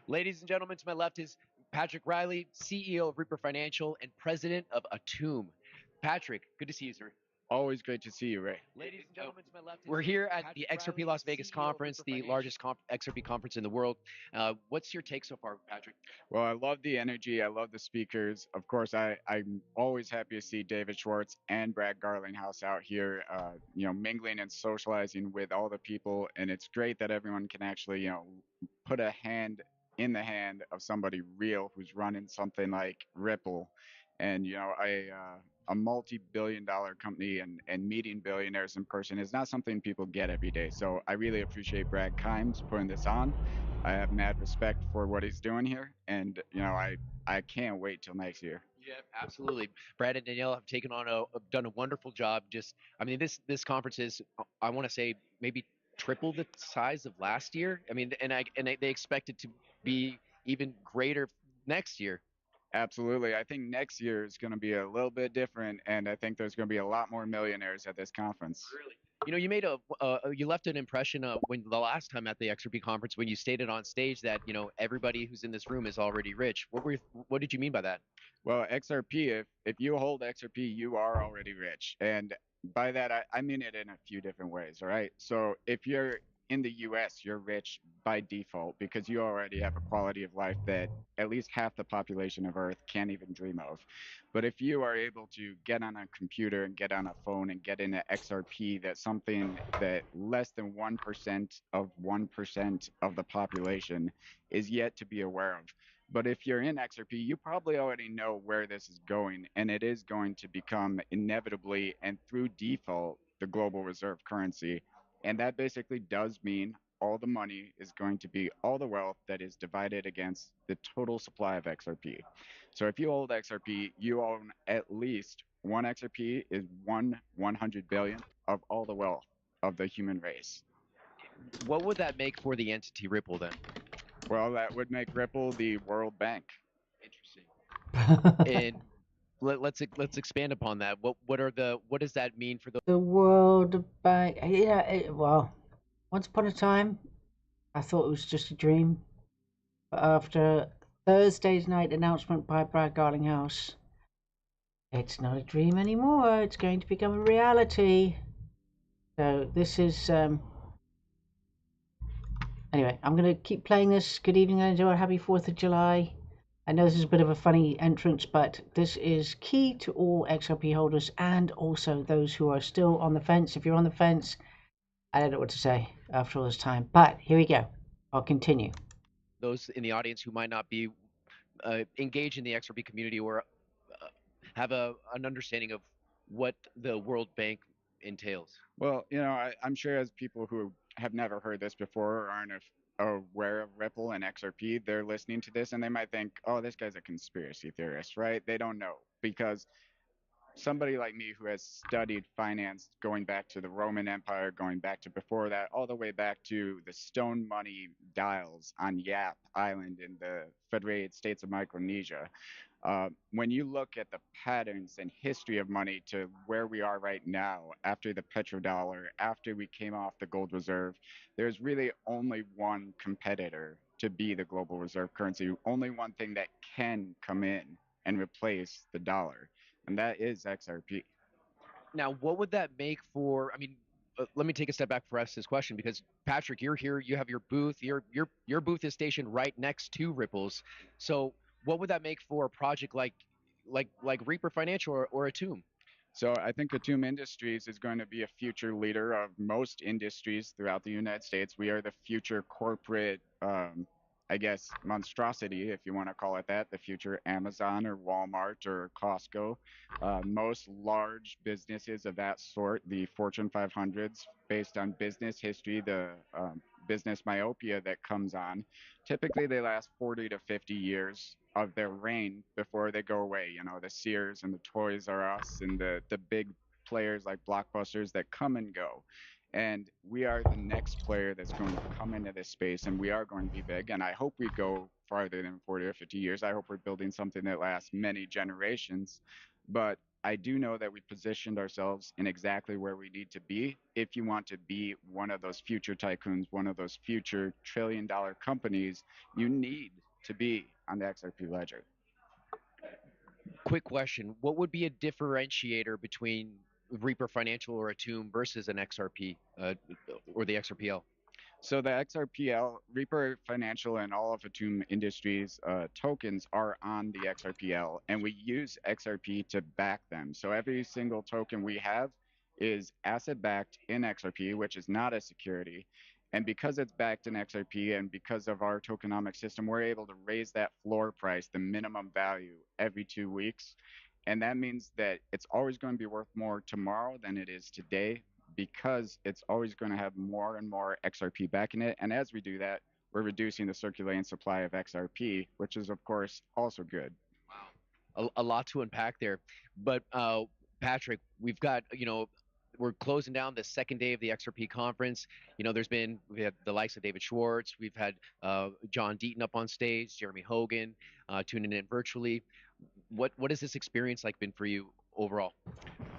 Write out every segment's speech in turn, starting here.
Ladies and gentlemen, to my left is Patrick Riley, CEO of Reaper Financial and president of Atum. Patrick, good to see you, sir. Always great to see you, Ray. Ladies and gentlemen, to my left, we're here at the XRP Las Vegas conference, the largest XRP conference in the world. What's your take so far, Patrick? Well, I love the energy. I love the speakers. Of course, I'm always happy to see David Schwartz and Brad Garlinghouse out here, mingling and socializing with all the people. And it's great that everyone can actually, put a hand in the hand of somebody real who's running something like Ripple. And, a multi-billion-dollar company and meeting billionaires in person is not something people get every day. So I really appreciate Brad Kimes putting this on. I have mad respect for what he's doing here, and I can't wait till next year. Yeah, absolutely. Brad and Danielle have taken on done a wonderful job. I mean, this conference is, I want to say, maybe triple the size of last year. I mean, they expect it to be even greater next year. Absolutely. I think next year is going to be a little bit different, and I think there's going to be a lot more millionaires at this conference. Really? You made you left an impression when the last time at the XRP conference when you stated on stage that everybody who's in this room is already rich. What did you mean by that? Well, XRP, if you hold XRP, you are already rich. And by that, I mean it in a few different ways. All right. So if you're in the US, you're rich by default because you already have a quality of life that at least half the population of Earth can't even dream of. But if you are able to get on a computer and get on a phone and get into XRP, that's something that less than 1% of the population is yet to be aware of. But if you're in XRP, you probably already know where this is going, and it is going to become inevitably and through default the global reserve currency. And that basically does mean all the money is going to be all the wealth that is divided against the total supply of XRP. So if you hold XRP, you own at least one XRP is 100 billion of all the wealth of the human race. What would that make for the entity Ripple then? Well, that would make Ripple the World Bank. Interesting. And let's expand upon that. What does that mean for the World Bank? Yeah, well, once upon a time, I thought it was just a dream. But after Thursday's night announcement by Brad Garlinghouse, it's not a dream anymore. It's going to become a reality. So this is anyway. I'm gonna keep playing this. Good evening, everyone. Happy 4th of July. I know this is a bit of a funny entrance, but this is key to all XRP holders and also those who are still on the fence. If you're on the fence, I don't know what to say after all this time, but here we go. I'll continue. Those in the audience who might not be engaged in the XRP community or have an understanding of what the World Bank entails. Well, I'm sure as people who have never heard this before or aren't aware of Ripple and XRP, they're listening to this and they might think, oh, this guy's a conspiracy theorist, right? They don't know because somebody like me who has studied finance going back to the Roman Empire, going back to before that, all the way back to the stone money dials on Yap Island in the Federated States of Micronesia. When you look at the patterns and history of money to where we are right now, after the petrodollar, after we came off the gold reserve, there's really only one competitor to be the global reserve currency, only one thing that can come in and replace the dollar, and that is XRP. Now, what would that make for? I mean, let me take a step back for us this question because Patrick, you're here. You have your booth. Your booth is stationed right next to Ripple's. So, what would that make for a project like Reaper Financial or Atum? So I think Atum Industries is going to be a future leader of most industries throughout the United States. We are the future corporate, I guess, monstrosity, if you want to call it that, the future Amazon or Walmart or Costco. Most large businesses of that sort, the Fortune 500s, based on business history, the business myopia that comes on, typically they last 40 to 50 years of their reign before they go away. The Sears and the Toys R Us and the big players like Blockbusters that come and go. And we are the next player that's going to come into this space, and we are going to be big. And I hope we go farther than 40 or 50 years. I hope we're building something that lasts many generations. But I do know that we positioned ourselves in exactly where we need to be. If you want to be one of those future tycoons, one of those future trillion-dollar companies, you need to be on the XRP ledger. Quick question: what would be a differentiator between Reaper Financial or Atom versus an XRP or the XRPL? So the XRPL, Reaper Financial, and all of Atom Industries tokens are on the XRPL, and we use XRP to back them. So every single token we have is asset backed in XRP, which is not a security. And because it's backed in XRP and because of our tokenomic system, we're able to raise that floor price, the minimum value, every 2 weeks. And that means that it's always going to be worth more tomorrow than it is today, because it's always going to have more and more XRP backing it. And as we do that, we're reducing the circulating supply of XRP, which is, of course, also good. Wow, a lot to unpack there. But Patrick, we've got, we're closing down the second day of the XRP conference. We had the likes of David Schwartz. We've had John Deaton up on stage, Jeremy Hogan tuning in virtually. What has this experience like been for you overall?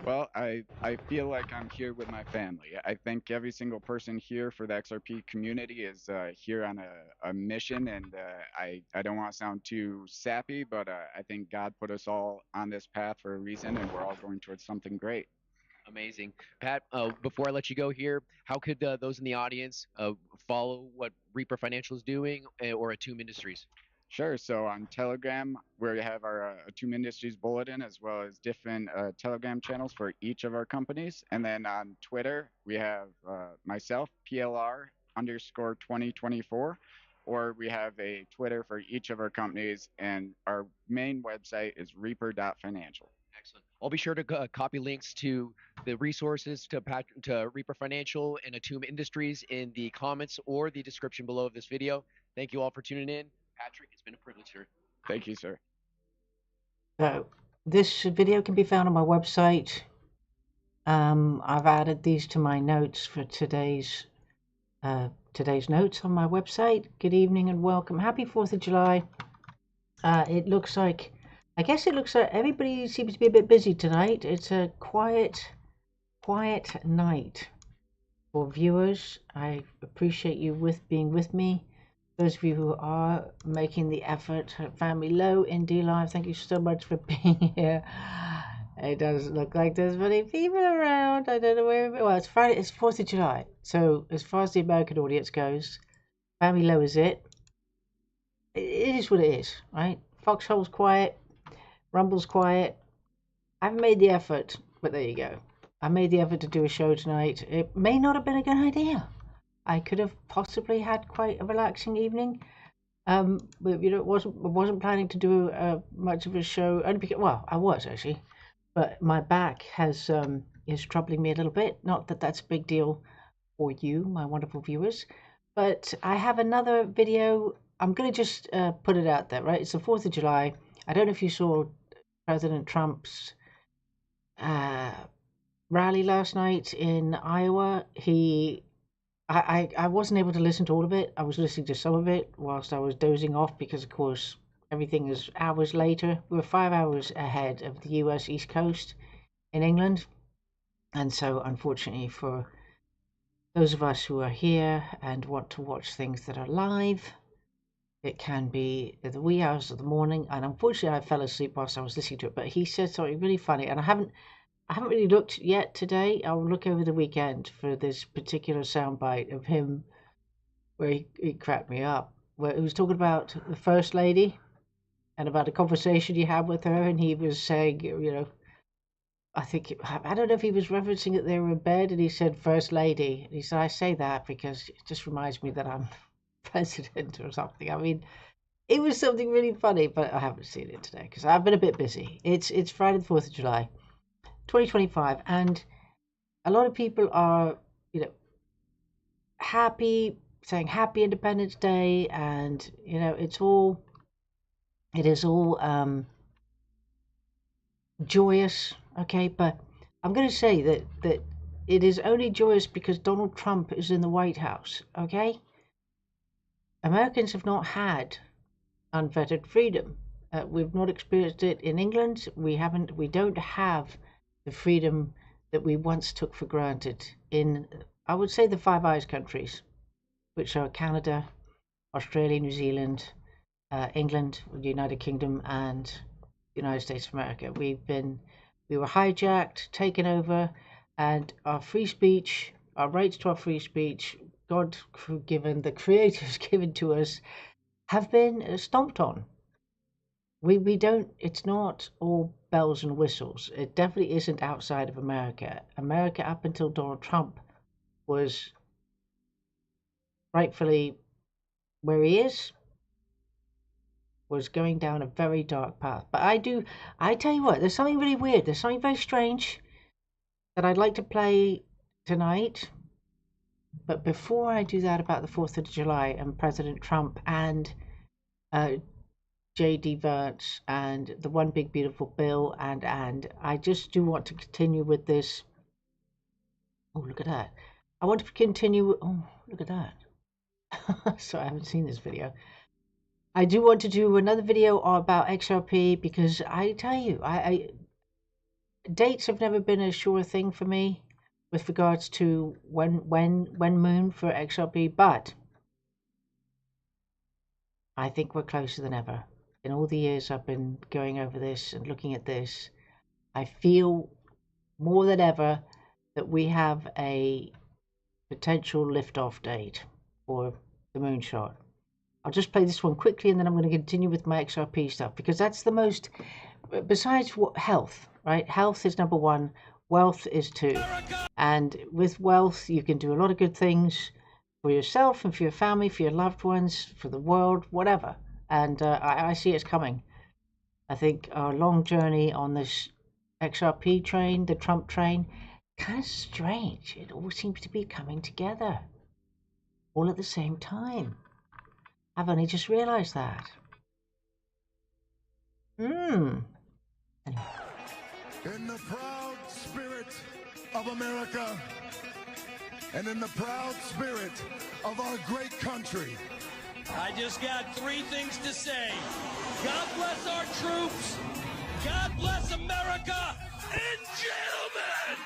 Well, I feel like I'm here with my family. I think every single person here for the XRP community is here on a mission, and I don't want to sound too sappy, but I think God put us all on this path for a reason, and we're all going towards something great. Amazing. Pat, before I let you go here, how could those in the audience follow what Reaper Financial is doing or Atom Industries? Sure. So on Telegram, we have our Atom Industries bulletin, as well as different Telegram channels for each of our companies. And then on Twitter, we have myself, PLR_2024, or we have a Twitter for each of our companies. And our main website is reaper.financial. Excellent. I'll be sure to copy links to the resources to Reaper Financial and Atom Industries in the comments or the description below of this video. Thank you all for tuning in. Patrick, it's been a privilege, sir. Thank you, sir. So this video can be found on my website. I've added these to my notes for today's notes on my website. Good evening and welcome. Happy 4th of July. I guess it looks like everybody seems to be a bit busy tonight. It's a quiet night for viewers. I appreciate you being with me. Those of you who are making the effort, Family Low, Indie Live, thank you so much for being here. It doesn't look like there's many people around. I don't know where. Well, it's Friday. It's 4th of July. So as far as the American audience goes, Family Low is it. It is what it is, right? Foxhole's quiet. Rumble's quiet. I haven't made the effort, but there you go. I made the effort to do a show tonight. It may not have been a good idea. I could have possibly had quite a relaxing evening, but I wasn't planning to do much of a show. Only because, well, I was actually, but my back is troubling me a little bit. Not that that's a big deal for you, my wonderful viewers, but I have another video. I'm gonna just put it out there, right? It's the 4th of July. I don't know if you saw President Trump's rally last night in Iowa. I wasn't able to listen to all of it. I was listening to some of it whilst I was dozing off because, of course, everything is hours later. We're 5 hours ahead of the US East Coast in England. And so, unfortunately, for those of us who are here and want to watch things that are live, it can be the wee hours of the morning. And unfortunately, I fell asleep whilst I was listening to it. But he said something really funny, and I haven't really looked yet today. I'll look over the weekend for this particular soundbite of him where he cracked me up. Where he was talking about the First Lady and about a conversation he had with her, and he was saying, I don't know if he was referencing that they were in bed, and he said First Lady. And he said, I say that because it just reminds me that I'm president or something. I mean, it was something really funny, but I haven't seen it today because I've been a bit busy. It's Friday the 4th of July. 2025, and a lot of people are, happy, saying Happy Independence Day, and it is all joyous, okay? But I'm going to say that it is only joyous because Donald Trump is in the White House, okay? Americans have not had unfettered freedom. We've not experienced it in England. We don't have the freedom that we once took for granted in, I would say, the Five Eyes countries, which are Canada, Australia, New Zealand, England, the United Kingdom, and the United States of America. We were hijacked, taken over, and our free speech, our rights to our free speech, God given, the creators given to us, have been stomped on. We don't, it's not all bells and whistles. It definitely isn't outside of America. America, up until Donald Trump, was rightfully where he is, was going down a very dark path. But I tell you what, there's something really weird, there's something very strange that I'd like to play tonight. But before I do that, about the 4th of July and President Trump and J.D. Vance and the One Big Beautiful Bill, and I just do want to continue with this. Oh, look at that. I want to continue. Oh, look at that. Sorry, I haven't seen this video. I do want to do another video about XRP because I tell you, dates have never been a sure thing for me with regards to when moon for XRP, but I think we're closer than ever. In all the years I've been going over this and looking at this, I feel more than ever that we have a potential liftoff date for the moonshot. I'll just play this one quickly and then I'm going to continue with my XRP stuff because that's the most, besides what, health, right? Health is number one, wealth is two. And with wealth, you can do a lot of good things for yourself and for your family, for your loved ones, for the world, whatever. And I see it's coming. I think our long journey on this XRP train, the Trump train, kind of strange. It all seems to be coming together all at the same time. I've only just realized that. Anyway. In the proud spirit of America and in the proud spirit of our great country, I just got three things to say. God bless our troops. God bless America. And gentlemen,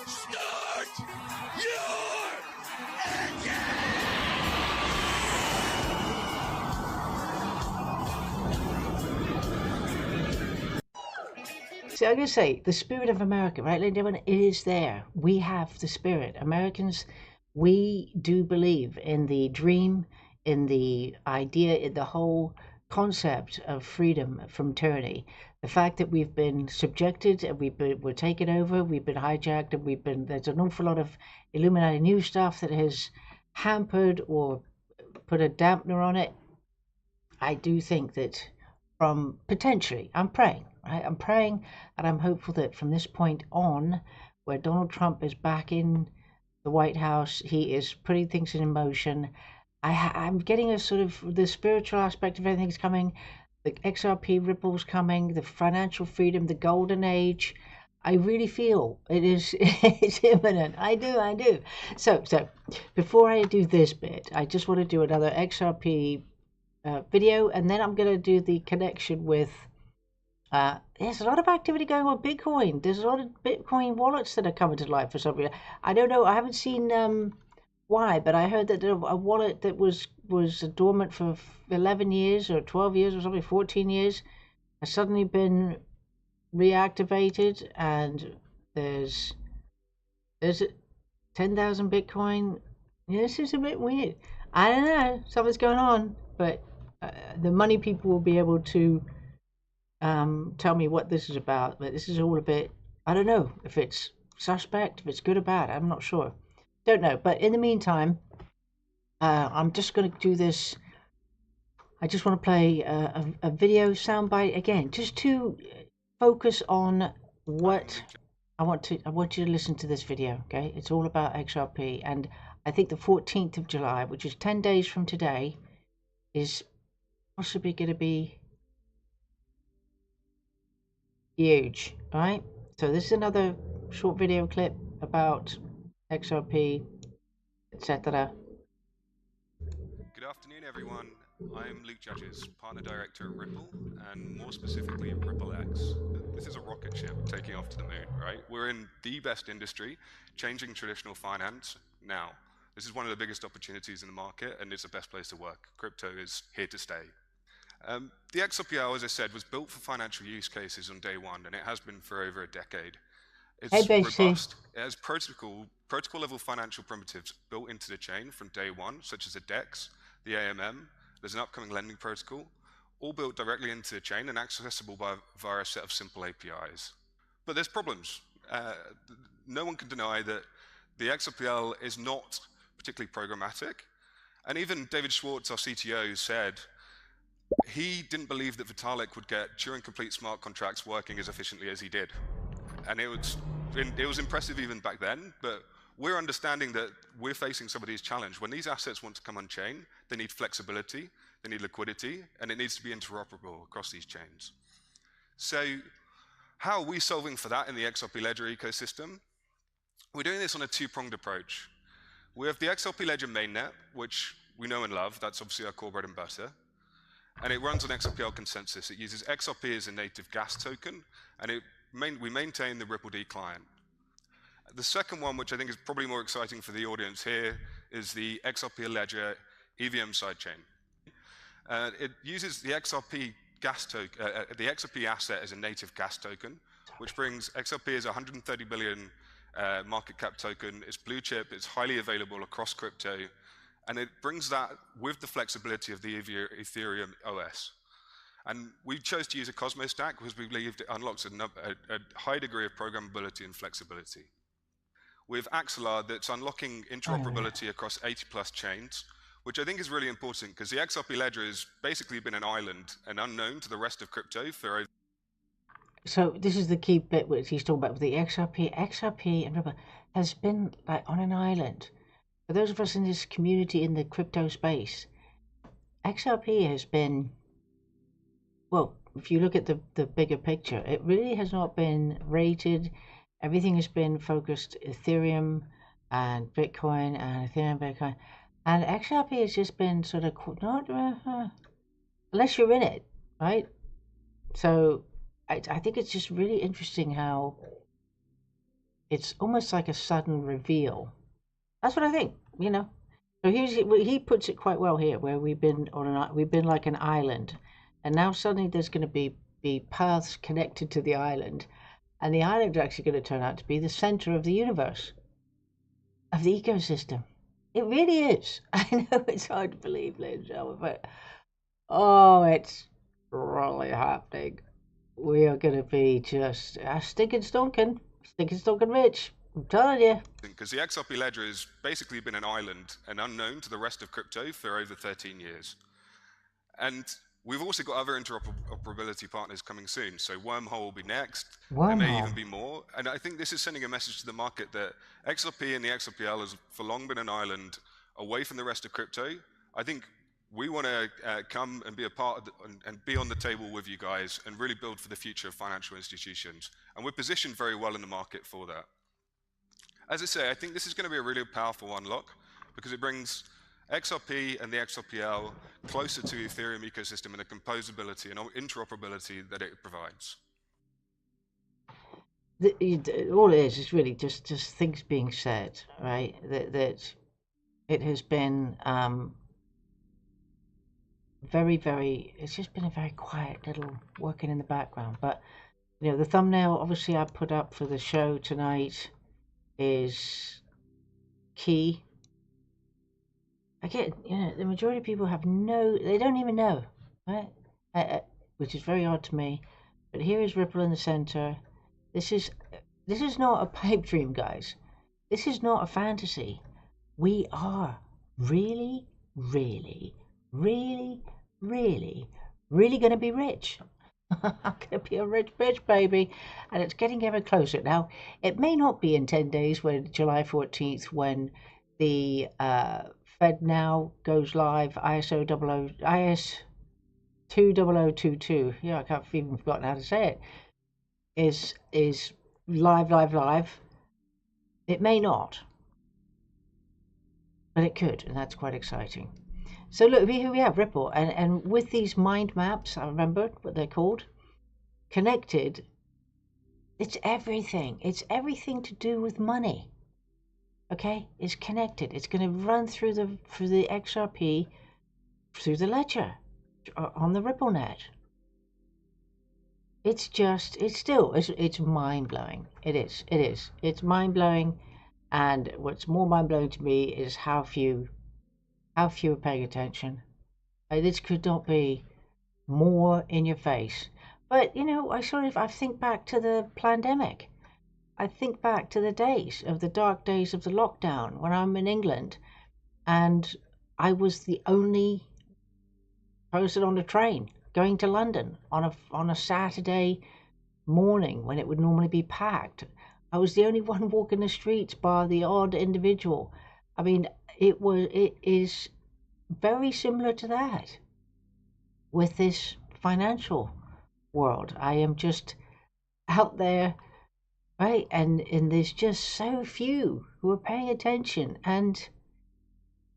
start your engine! See, I'm going to say, the spirit of America, right, ladies and gentlemen, it is there. We have the spirit. Americans, we do believe in the dream, in the idea, in the whole concept of freedom from tyranny. The fact that we've been subjected and we're taken over, we've been hijacked, and there's an awful lot of Illuminati new stuff that has hampered or put a dampener on it. I do think that from potentially, I'm praying, right? I'm praying and I'm hopeful that from this point on, where Donald Trump is back in the White House, he is putting things in motion. I'm getting a sort of the spiritual aspect of everything's coming, the XRP ripples coming, the financial freedom, the golden age. I really feel it is it's imminent. I do. So before I do this bit, I just want to do another XRP video, and then I'm going to do the connection with there's a lot of activity going on with Bitcoin. There's a lot of Bitcoin wallets that are coming to life for some reason. I don't know, I haven't seen why, but I heard that a wallet that was dormant for 11 years or 12 years or something, 14 years, has suddenly been reactivated, and there's 10,000 Bitcoin. Yeah, this is a bit weird. I don't know, something's going on, but the money people will be able to tell me what this is about. But this is all a bit, I don't know if it's suspect, if it's good or bad. I'm not sure. Don't know. But in the meantime, I'm just going to do this. I just want to play a video soundbite again, just to focus on what I want you to listen to this video. Okay, it's all about XRP, and I think the 14th of July, which is 10 days from today, is possibly going to be huge. All right, so this is another short video clip about XRP, etc. Good afternoon, everyone. I'm Luke Judges, Partner Director at Ripple, and more specifically RippleX. This is a rocket ship taking off to the moon, right? We're in the best industry, changing traditional finance now. This is one of the biggest opportunities in the market, and it's the best place to work. Crypto is here to stay. The XRPL, as I said, was built for financial use cases on day one, and it has been for over a decade. It's robust. It has protocol-level financial primitives built into the chain from day one, such as the DEX, the AMM. There's an upcoming lending protocol, all built directly into the chain and accessible via a set of simple APIs. But there's problems. No one can deny that the XRPL is not particularly programmatic. And even David Schwartz, our CTO, said he didn't believe that Vitalik would get Turing-complete smart contracts working as efficiently as he did. And it was impressive even back then, but we're understanding that we're facing some of these challenges. When these assets want to come on chain, they need flexibility, they need liquidity, and it needs to be interoperable across these chains. So how are we solving for that in the XRP Ledger ecosystem? We're doing this on a two-pronged approach. We have the XRP Ledger mainnet, which we know and love. That's obviously our core bread and butter. And it runs on XRPL consensus. It uses XRP as a native gas token, and we maintain the RippleD client. The second one, which I think is probably more exciting for the audience here, is the XRP Ledger EVM sidechain. It uses the XRP the XRP asset as a native gas token, which brings XRP as a 130 billion market cap token. It's blue chip, it's highly available across crypto, and it brings that with the flexibility of the Ethereum OS. And we chose to use a Cosmos stack because we believed it unlocks a high degree of programmability and flexibility. With Axelar, that's unlocking interoperability across 80+ chains, which I think is really important because the XRP Ledger has basically been an island and unknown to the rest of crypto for over. So this is the key bit which he's talking about with the XRP. XRP and Ripple has been like on an island. For those of us in this community in the crypto space, XRP has been, well, if you look at the bigger picture, it really has not been rated. Everything has been focused Ethereum and Bitcoin and Ethereum, Bitcoin. And XRP has just been sort of not, unless you're in it, right? So I think it's just really interesting how it's almost like a sudden reveal. That's what I think, you know. So he puts it quite well here, where we've been like an island, and now suddenly there's going to be paths connected to the island, and the island is actually going to turn out to be the center of the universe, of the ecosystem. It really is. I know it's hard to believe, ladies and gentlemen, but oh, it's really happening. We are going to be just stinking stonking rich. I'm telling you. Because the XRP Ledger has basically been an island and unknown to the rest of crypto for over 13 years. And we've also got other interoperability partners coming soon. So Wormhole will be next. There may even be more. And I think this is sending a message to the market that XRP and the XRPL has for long been an island away from the rest of crypto. I think we want to come and be a part of and be on the table with you guys and really build for the future of financial institutions. And we're positioned very well in the market for that. As I say, I think this is going to be a really powerful unlock because it brings XRP and the XRPL closer to the Ethereum ecosystem and the composability and interoperability that it provides. All it is really just things being said, right? That it has been very, it's just been a very quiet little working in the background. But, you know, the thumbnail obviously I put up for the show tonight is key. Again, you know, the majority of people they don't even know, right? Which is very odd to me. But here is Ripple in the center. This is not a pipe dream, guys. This is not a fantasy. We are really going to be rich. I'm going to be a rich bitch, baby. And it's getting ever closer. Now, it may not be in 10 days, when July 14th, when the FedNow goes live, IS 20022. Yeah, I can't even forgotten how to say it. Is live. It may not. But it could, and that's quite exciting. So look, here we have Ripple, and with these mind maps, I remember what they're called, connected. It's everything. It's everything to do with money. Okay, it's connected. It's going to run through the XRP, through the ledger, on the RippleNet. It's mind blowing. It is. It's mind blowing, and what's more mind blowing to me is how few are paying attention. This could not be more in your face. But I think back to the pandemic. I think back to the dark days of the lockdown when I'm in England, and I was the only person on the train going to London on a Saturday morning when it would normally be packed. I was the only one walking the streets, bar the odd individual. I mean, it is very similar to that with this financial world. I am just out there, right? And there's just so few who are paying attention. And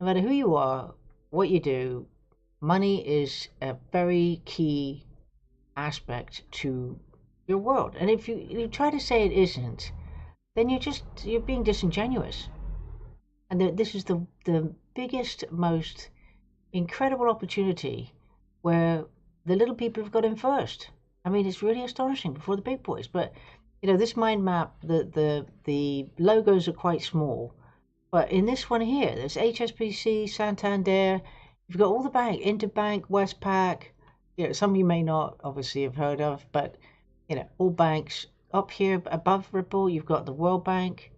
no matter who you are, what you do, money is a very key aspect to your world. And if you try to say it isn't, then you're being disingenuous. And this is the biggest, most incredible opportunity where the little people have got in first. I mean, it's really astonishing before the big boys. But this mind map, the logos are quite small. But in this one here, there's HSBC, Santander. You've got all the bank, Interbank, Westpac. Some of you may not obviously have heard of, but all banks. Up here above Ripple, you've got the World Bank.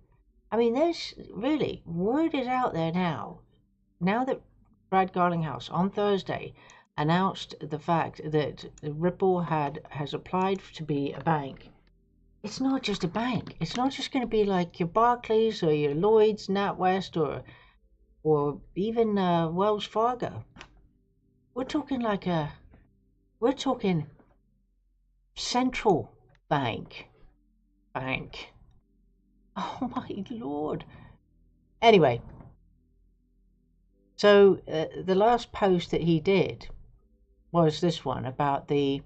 I mean, there's really, word is out there now. Now that Brad Garlinghouse on Thursday announced the fact that Ripple has applied to be a bank. It's not just a bank. It's not just going to be like your Barclays or your Lloyds, NatWest, or even Wells Fargo. We're talking central bank. Oh my Lord. Anyway, so the last post that he did was this one about the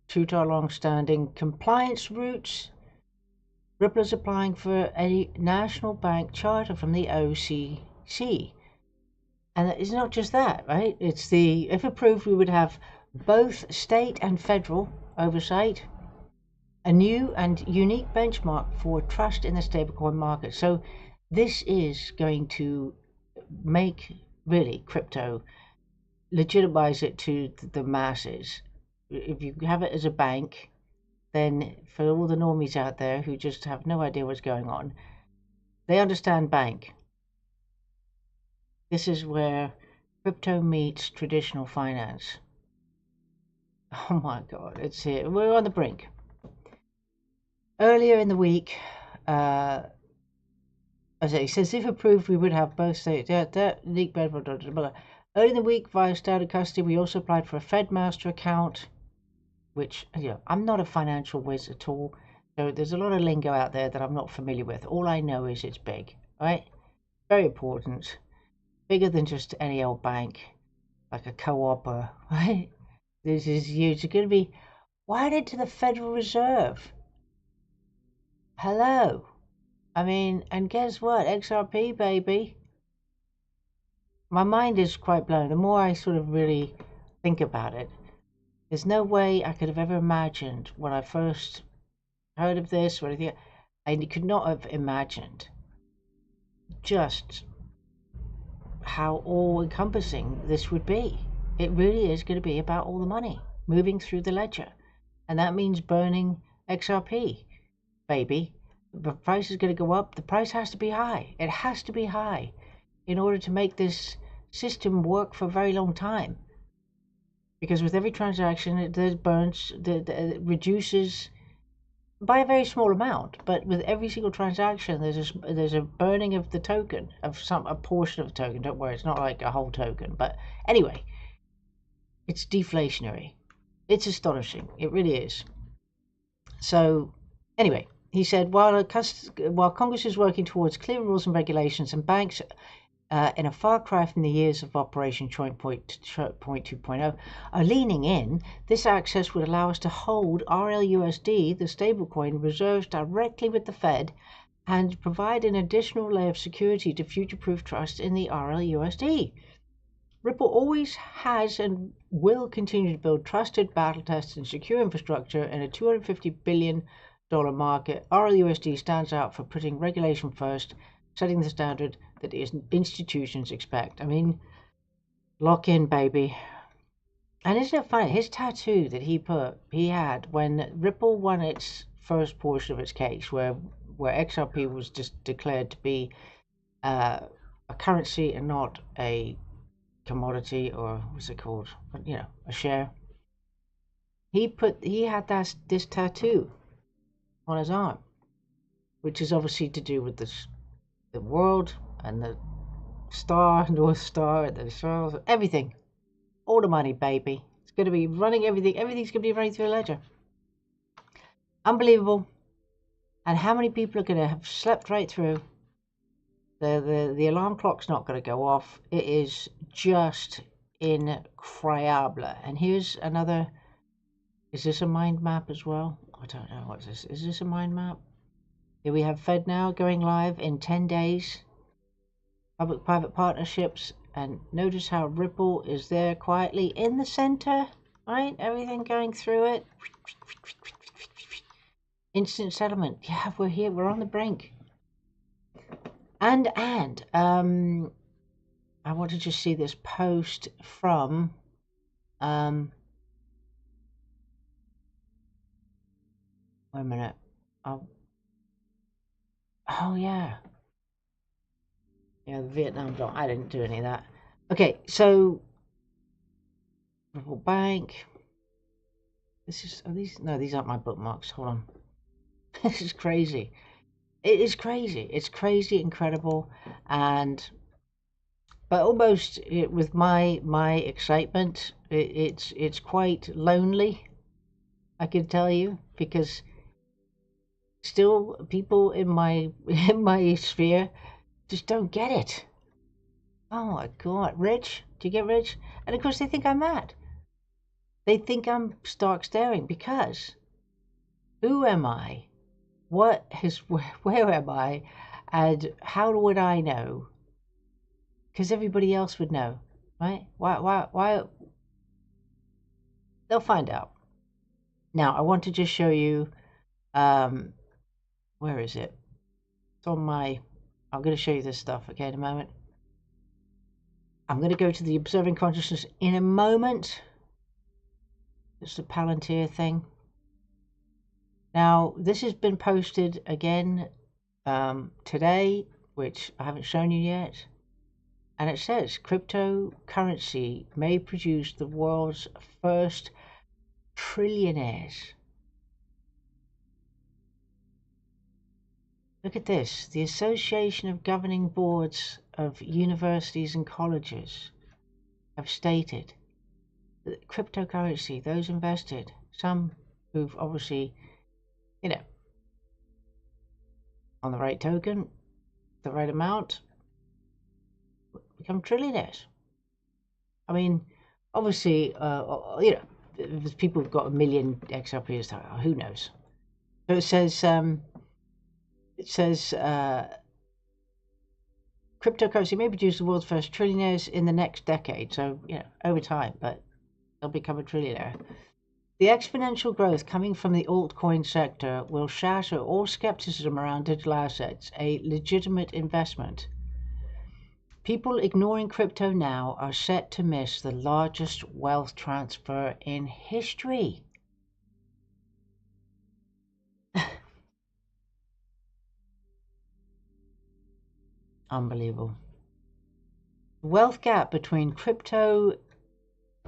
two-year long-standing compliance routes. Ripple is applying for a national bank charter from the OCC. And it's not just that, right? It's if approved, we would have both state and federal oversight, a new and unique benchmark for trust in the stablecoin market. So this is going to make really crypto, legitimize it to the masses. If you have it as a bank, then for all the normies out there who just have no idea what's going on, they understand bank. This is where crypto meets traditional finance. Oh my God, it's here. We're on the brink. Earlier in the week, as it says, if approved, we would have both states. Earlier in the week, via standard custody, we also applied for a FedMaster account, which, I'm not a financial whiz at all. So there's a lot of lingo out there that I'm not familiar with. All I know is it's big, right? Very important. Bigger than just any old bank, like a co-op, right? This is huge. It's going to be wired to the Federal Reserve. Hello. I mean, and guess what? XRP, baby. My mind is quite blown. The more I sort of really think about it, there's no way I could have ever imagined when I first heard of this or anything. I could not have imagined just how all-encompassing this would be. It really is going to be about all the money moving through the ledger. And that means burning XRP, baby. The price is going to go up. The price has to be high. It has to be high in order to make this system work for a very long time. Because with every transaction, it burns, it reduces by a very small amount. But with every single transaction, there's a burning of the token, of a portion of the token. Don't worry, it's not like a whole token. But anyway, it's deflationary. It's astonishing. It really is. So anyway, he said, while Congress is working towards clear rules and regulations, and banks, in a far cry from the years of Operation Choke Point 2.0, are leaning in, this access would allow us to hold RLUSD, the stablecoin, reserves directly with the Fed and provide an additional layer of security to future-proof trust in the RLUSD. Ripple always has and will continue to build trusted, battle-tested, and secure infrastructure in a $250 billion market. RLUSD stands out for putting regulation first, setting the standard that institutions expect. I mean, lock in, baby. And isn't it funny? His tattoo that he had when Ripple won its first portion of its case, where XRP was just declared to be a currency and not a commodity, or what's it called? You know, a share. He had this tattoo on his arm, which is obviously to do with the world and the star, North Star, and the stars, everything. All the money, baby. It's going to be running everything. Everything's going to be running through a ledger. Unbelievable. And how many people are going to have slept right through? The alarm clock's not going to go off. It is just incredible. And here's another. Is this a mind map as well? I don't know. What's this? Is this a mind map? Here we have FedNow going live in 10 days. Public-private partnerships. And notice how Ripple is there quietly in the center. Right? Everything going through it. Instant settlement. Yeah, we're here. We're on the brink. And I want to just see this post from wait a minute. Oh yeah. Yeah, the Vietnam Doc. I didn't do any of that. Okay, so Ripple Bank. These aren't my bookmarks. Hold on. This is crazy. It is crazy. It's crazy, incredible, but almost with my excitement, it's quite lonely. I can tell you, because still people in my sphere just don't get it. Oh my God, Rich? Do you get Rich? And of course they think I'm mad. They think I'm stark staring, because who am I? Where am I? And how would I know? Because everybody else would know, right? Why? They'll find out. Now, I want to just show you, where is it? It's on I'm going to show you this stuff, okay, in a moment. I'm going to go to the Observing Consciousness in a moment. It's the Palantir thing. Now, this has been posted again today, which I haven't shown you yet. And it says, cryptocurrency may produce the world's first trillionaires. Look at this. The Association of Governing Boards of Universities and Colleges have stated that cryptocurrency, those invested, some who've obviously, on the right token, the right amount, become trillionaires. I mean, obviously, if people have got 1 million XRP, who knows? So it says, cryptocurrency may produce the world's first trillionaires in the next decade. So, over time, but they'll become a trillionaire. The exponential growth coming from the altcoin sector will shatter all skepticism around digital assets, a legitimate investment. People ignoring crypto now are set to miss the largest wealth transfer in history. Unbelievable. The wealth gap between crypto...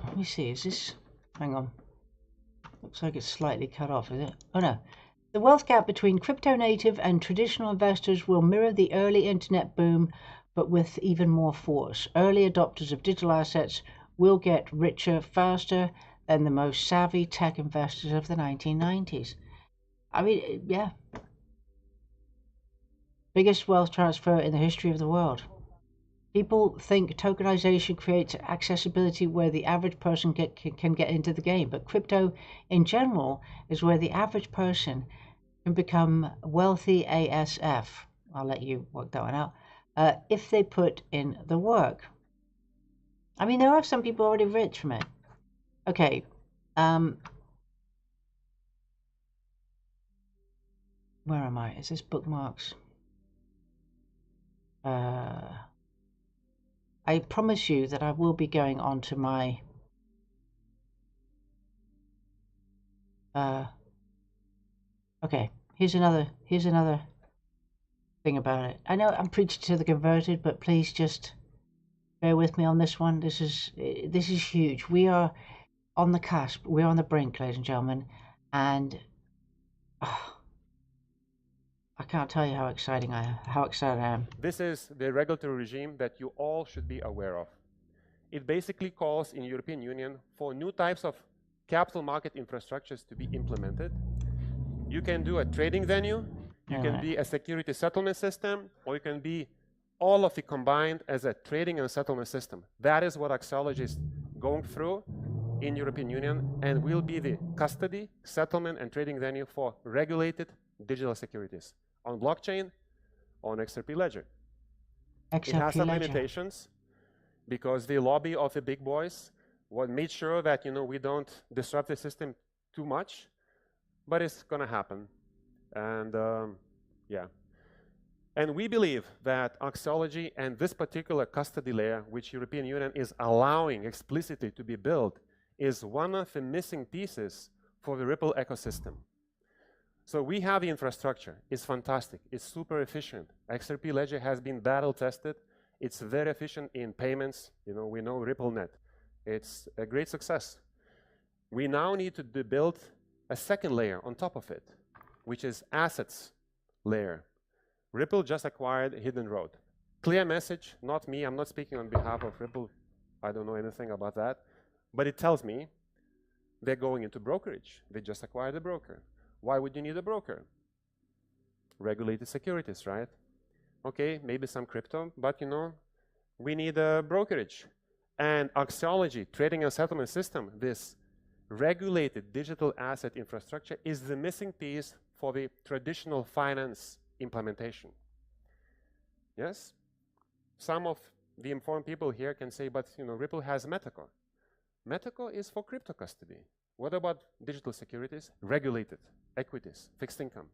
Let me see, is this... Hang on. Looks like it's slightly cut off, is it? Oh no. The wealth gap between crypto native and traditional investors will mirror the early internet boom, but with even more force. Early adopters of digital assets will get richer faster than the most savvy tech investors of the 1990s. I mean, yeah. Biggest wealth transfer in the history of the world. People think tokenization creates accessibility where the average person can get into the game, but crypto in general is where the average person can become wealthy ASF. I'll let you work that one out. If they put in the work. I mean, there are some people already rich from it. Okay. Where am I? Is this bookmarks? I promise you that I will be going on to my okay, here's another thing about it. I know I'm preaching to the converted, but please just bear with me on this one. This is huge. We are on the cusp. We're on the brink, ladies and gentlemen, and I can't tell you how excited I am. This is the regulatory regime that you all should be aware of. It basically calls in European Union for new types of capital market infrastructures to be implemented. You can do a trading venue, you can be a security settlement system, or you can be all of it combined as a trading and settlement system. That is what Axiology is going through in European Union, and will be the custody, settlement, and trading venue for regulated digital securities on blockchain, on XRP Ledger. It has some limitations because the lobby of the big boys made sure that we don't disrupt the system too much, but it's going to happen. And yeah. And we believe that Axiology and this particular custody layer, which European Union is allowing explicitly to be built, is one of the missing pieces for the Ripple ecosystem. So we have the infrastructure. It's fantastic. It's super efficient. XRP Ledger has been battle tested. It's very efficient in payments. We know RippleNet. It's a great success. We now need to build a second layer on top of it, which is assets layer. Ripple just acquired Hidden Road. Clear message, not me. I'm not speaking on behalf of Ripple. I don't know anything about that. But it tells me they're going into brokerage. They just acquired a broker. Why would you need a broker? Regulated securities, right? Okay, maybe some crypto, but we need a brokerage. And Axiology, trading and settlement system, this regulated digital asset infrastructure is the missing piece for the traditional finance implementation. Yes? Some of the informed people here can say, but Ripple has Metaco. Metaco is for crypto custody. What about digital securities? Regulated equities, fixed income.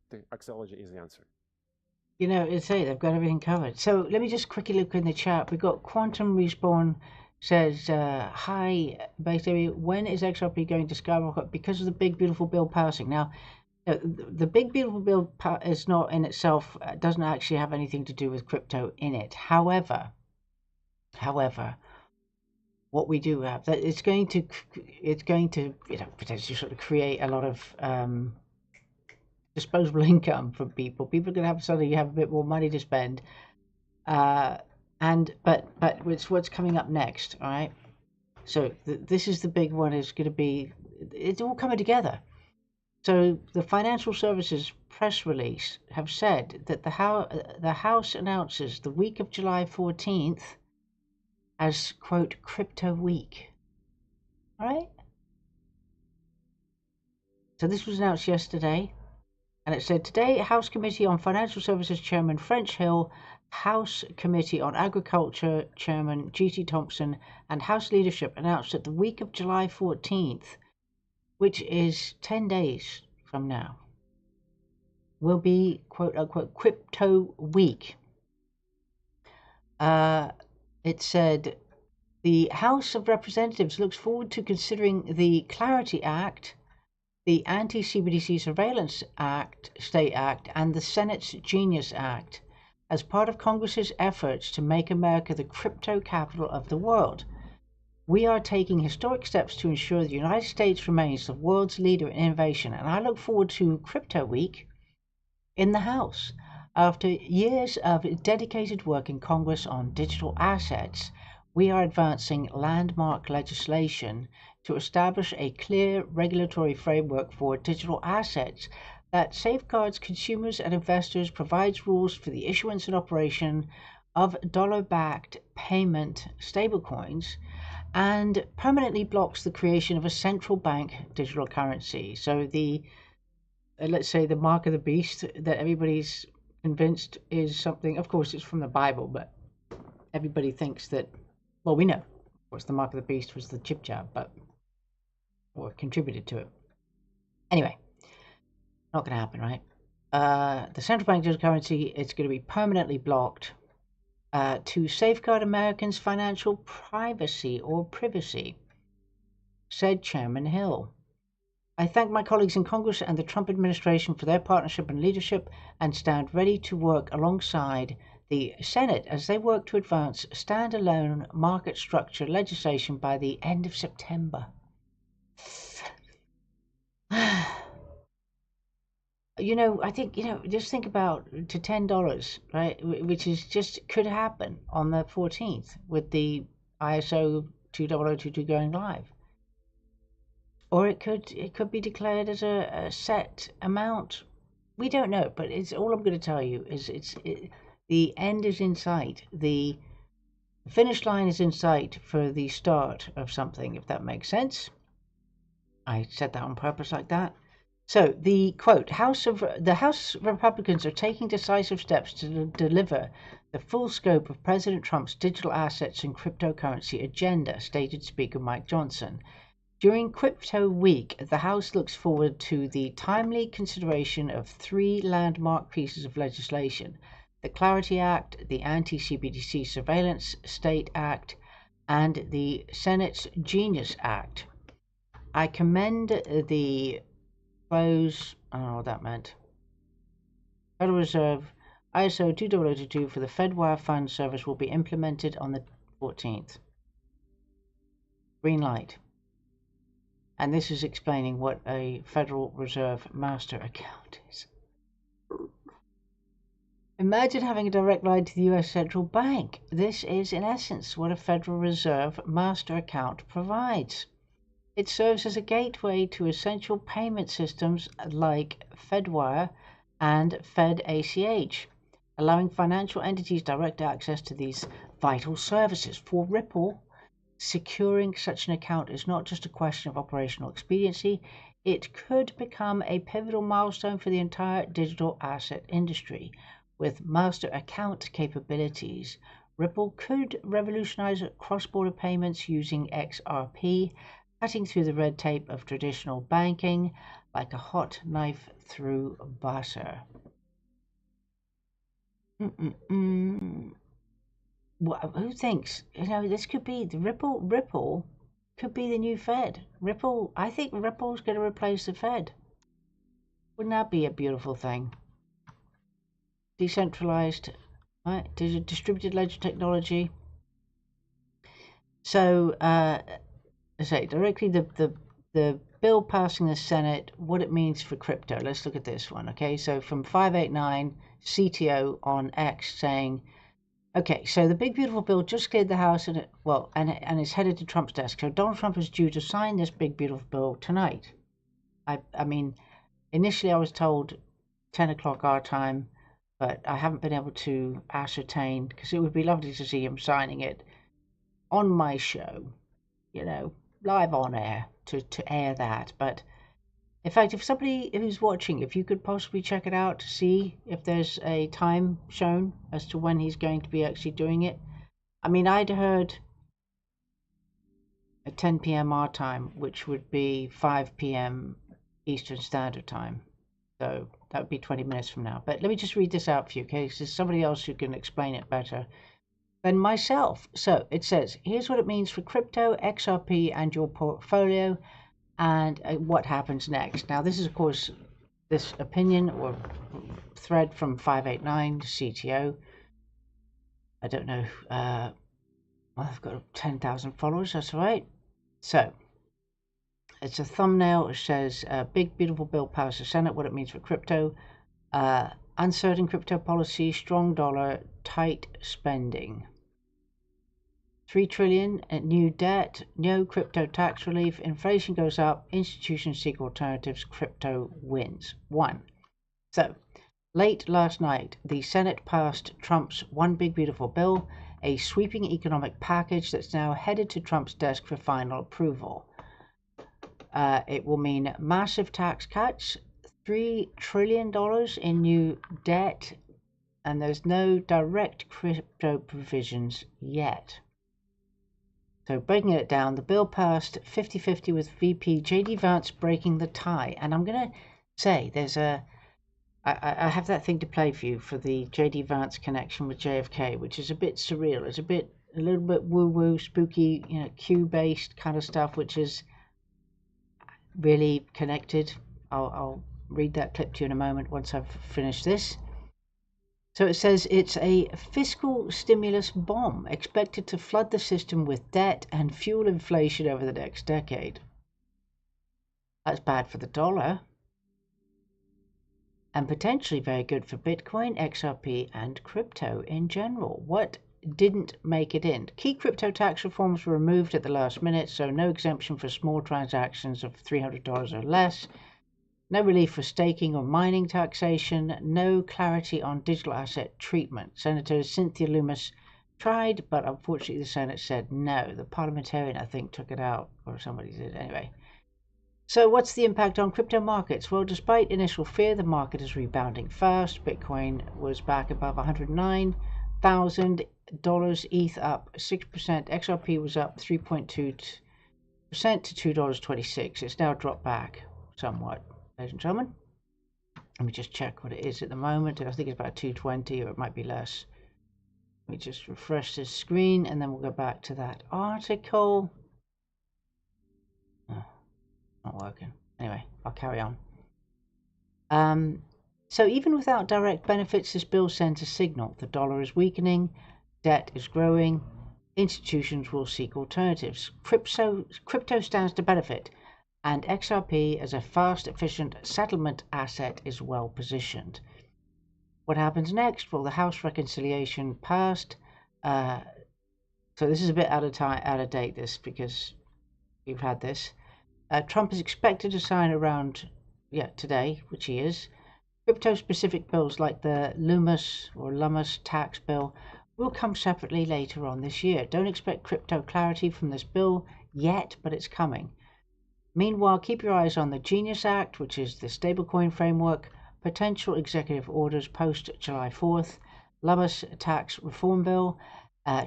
The Axiology is the answer. They've got everything covered. So let me just quickly look in the chat. We've got Quantum Respawn says, hi, Base Theory, when is XRP going to skyrocket? Because of the big, beautiful bill passing. Now, the big, beautiful bill is not in itself, doesn't actually have anything to do with crypto in it. However, what we do have, that it's going to potentially sort of create a lot of disposable income from people. People are going to suddenly have a bit more money to spend, but it's what's coming up next. All right, so this is the big one. Is going to be, it's all coming together. So the Financial Services press release have said that the House announces the week of July 14th as, quote, Crypto Week. All right? So this was announced yesterday, and it said, today, House Committee on Financial Services Chairman French Hill, House Committee on Agriculture Chairman G.T. Thompson, and House Leadership announced that the week of July 14th, which is 10 days from now, will be, quote, unquote, Crypto Week. It said, the House of Representatives looks forward to considering the Clarity Act, the Anti-CBDC Surveillance Act, State Act, and the Senate's Genius Act as part of Congress's efforts to make America the crypto capital of the world. We are taking historic steps to ensure the United States remains the world's leader in innovation, and I look forward to Crypto Week in the House. After years of dedicated work in Congress on digital assets, we are advancing landmark legislation to establish a clear regulatory framework for digital assets that safeguards consumers and investors, provides rules for the issuance and operation of dollar-backed payment stablecoins, and permanently blocks the creation of a central bank digital currency. So the, let's say, the mark of the beast that everybody's convinced is something, of course it's from the Bible, but everybody thinks that, well, we know, of course, the mark of the beast was the chip jab, but, or contributed to it. Anyway, not going to happen, right? The central bank digital currency, it's going to be permanently blocked to safeguard Americans' financial privacy or privacy, said Chairman Hill. I thank my colleagues in Congress and the Trump administration for their partnership and leadership, and stand ready to work alongside the Senate as they work to advance standalone market structure legislation by the end of September. You know, I think, you know, just think about to $10, right? Which is just could happen on the 14th with the ISO 20022 going live. Or it could be declared as a set amount. We don't know, but it's all I'm going to tell you is the end is in sight. The finish line is in sight for the start of something, if that makes sense. I said that on purpose like that. So the quote, the House Republicans are taking decisive steps to deliver the full scope of President Trump's digital assets and cryptocurrency agenda, stated Speaker Mike Johnson. During Crypto Week, the House looks forward to the timely consideration of 3 landmark pieces of legislation: the Clarity Act, the Anti-CBDC Surveillance State Act, and the Senate's Genius Act. I commend the close, I don't know what that meant, Federal Reserve ISO 20022 for the FedWire Fund service will be implemented on the 14th. Green light. And this is explaining what a Federal Reserve master account is. Imagine having a direct line to the US Central Bank. This is, in essence, what a Federal Reserve master account provides. It serves as a gateway to essential payment systems like FedWire and FedACH, allowing financial entities direct access to these vital services. For Ripple, securing such an account is not just a question of operational expediency, it could become a pivotal milestone for the entire digital asset industry. With master account capabilities, Ripple could revolutionize cross-border payments using XRP, cutting through the red tape of traditional banking like a hot knife through butter. Who thinks, you know, this could be the Ripple could be the new Fed. I think Ripple's going to replace the Fed. Wouldn't that be a beautiful thing? Decentralized, right? Distributed ledger technology. So, I say directly the bill passing the Senate, what it means for crypto. Let's look at this one, okay? So from 589 CTO on X saying, okay, so the big beautiful bill just cleared the House and is headed to Trump's desk. So Donald Trump is due to sign this big beautiful bill tonight. I mean, initially I was told 10 o'clock our time, but I haven't been able to ascertain, because it would be lovely to see him signing it on my show, you know, live on air, to air that. But in fact, if somebody who's watching, if you could possibly check it out to see if there's a time shown as to when he's going to be actually doing it. I mean, I'd heard at 10 p.m. our time, which would be 5 p.m. Eastern Standard Time. So that would be 20 minutes from now. But let me just read this out for you, okay? Because there's somebody else who can explain it better than myself. So it says, here's what it means for crypto, XRP, and your portfolio, and what happens next. Now, this is, of course, this opinion or thread from 589 CTO. I don't know. Well, I've got 10,000 followers. That's right. So it's a thumbnail. It says, big, beautiful bill passes the Senate, what it means for crypto. Uncertain crypto policy, strong dollar, tight spending. 3 trillion in new debt, no crypto tax relief, inflation goes up, institutions seek alternatives, crypto wins. 1. So, late last night, the Senate passed Trump's One Big Beautiful Bill, a sweeping economic package that's now headed to Trump's desk for final approval. It will mean massive tax cuts, $3 trillion in new debt, and there's no direct crypto provisions yet. So breaking it down, the bill passed 50-50 with VP J.D. Vance breaking the tie. And I'm going to say I have that thing to play for you for the J.D. Vance connection with JFK, which is a bit surreal. It's a little bit woo-woo, spooky, Q-based kind of stuff, which is really connected. I'll read that clip to you in a moment once I've finished this. So it says it's a fiscal stimulus bomb expected to flood the system with debt and fuel inflation over the next decade. That's bad for the dollar and potentially very good for Bitcoin, XRP, and crypto in general. What didn't make it in? Key crypto tax reforms were removed at the last minute, so no exemption for small transactions of $300 or less. No relief for staking or mining taxation, no clarity on digital asset treatment. Senator Cynthia Lummis tried, but unfortunately the Senate said no. The parliamentarian, I think, took it out, or somebody did anyway. So what's the impact on crypto markets? Well, despite initial fear, the market is rebounding fast. Bitcoin was back above $109,000, ETH up 6%, XRP was up 3.2% to $2.26. It's now dropped back somewhat. Ladies and gentlemen, let me just check what it is at the moment. I think it's about 220, or it might be less. Let me just refresh this screen and then we'll go back to that article. Oh, not working. Anyway, I'll carry on. So even without direct benefits, this bill sends a signal. The dollar is weakening, debt is growing, institutions will seek alternatives. Crypto stands to benefit, and XRP as a fast, efficient settlement asset is well positioned. What happens next? Well, the House reconciliation passed. So this is a bit out of date, this, because we've had this. Trump is expected to sign around, today, which he is. Crypto-specific bills like the Lummis tax bill will come separately later on this year. Don't expect crypto clarity from this bill yet, but it's coming. Meanwhile, keep your eyes on the Genius Act, which is the stablecoin framework, potential executive orders post July 4th, Lummis tax reform bill,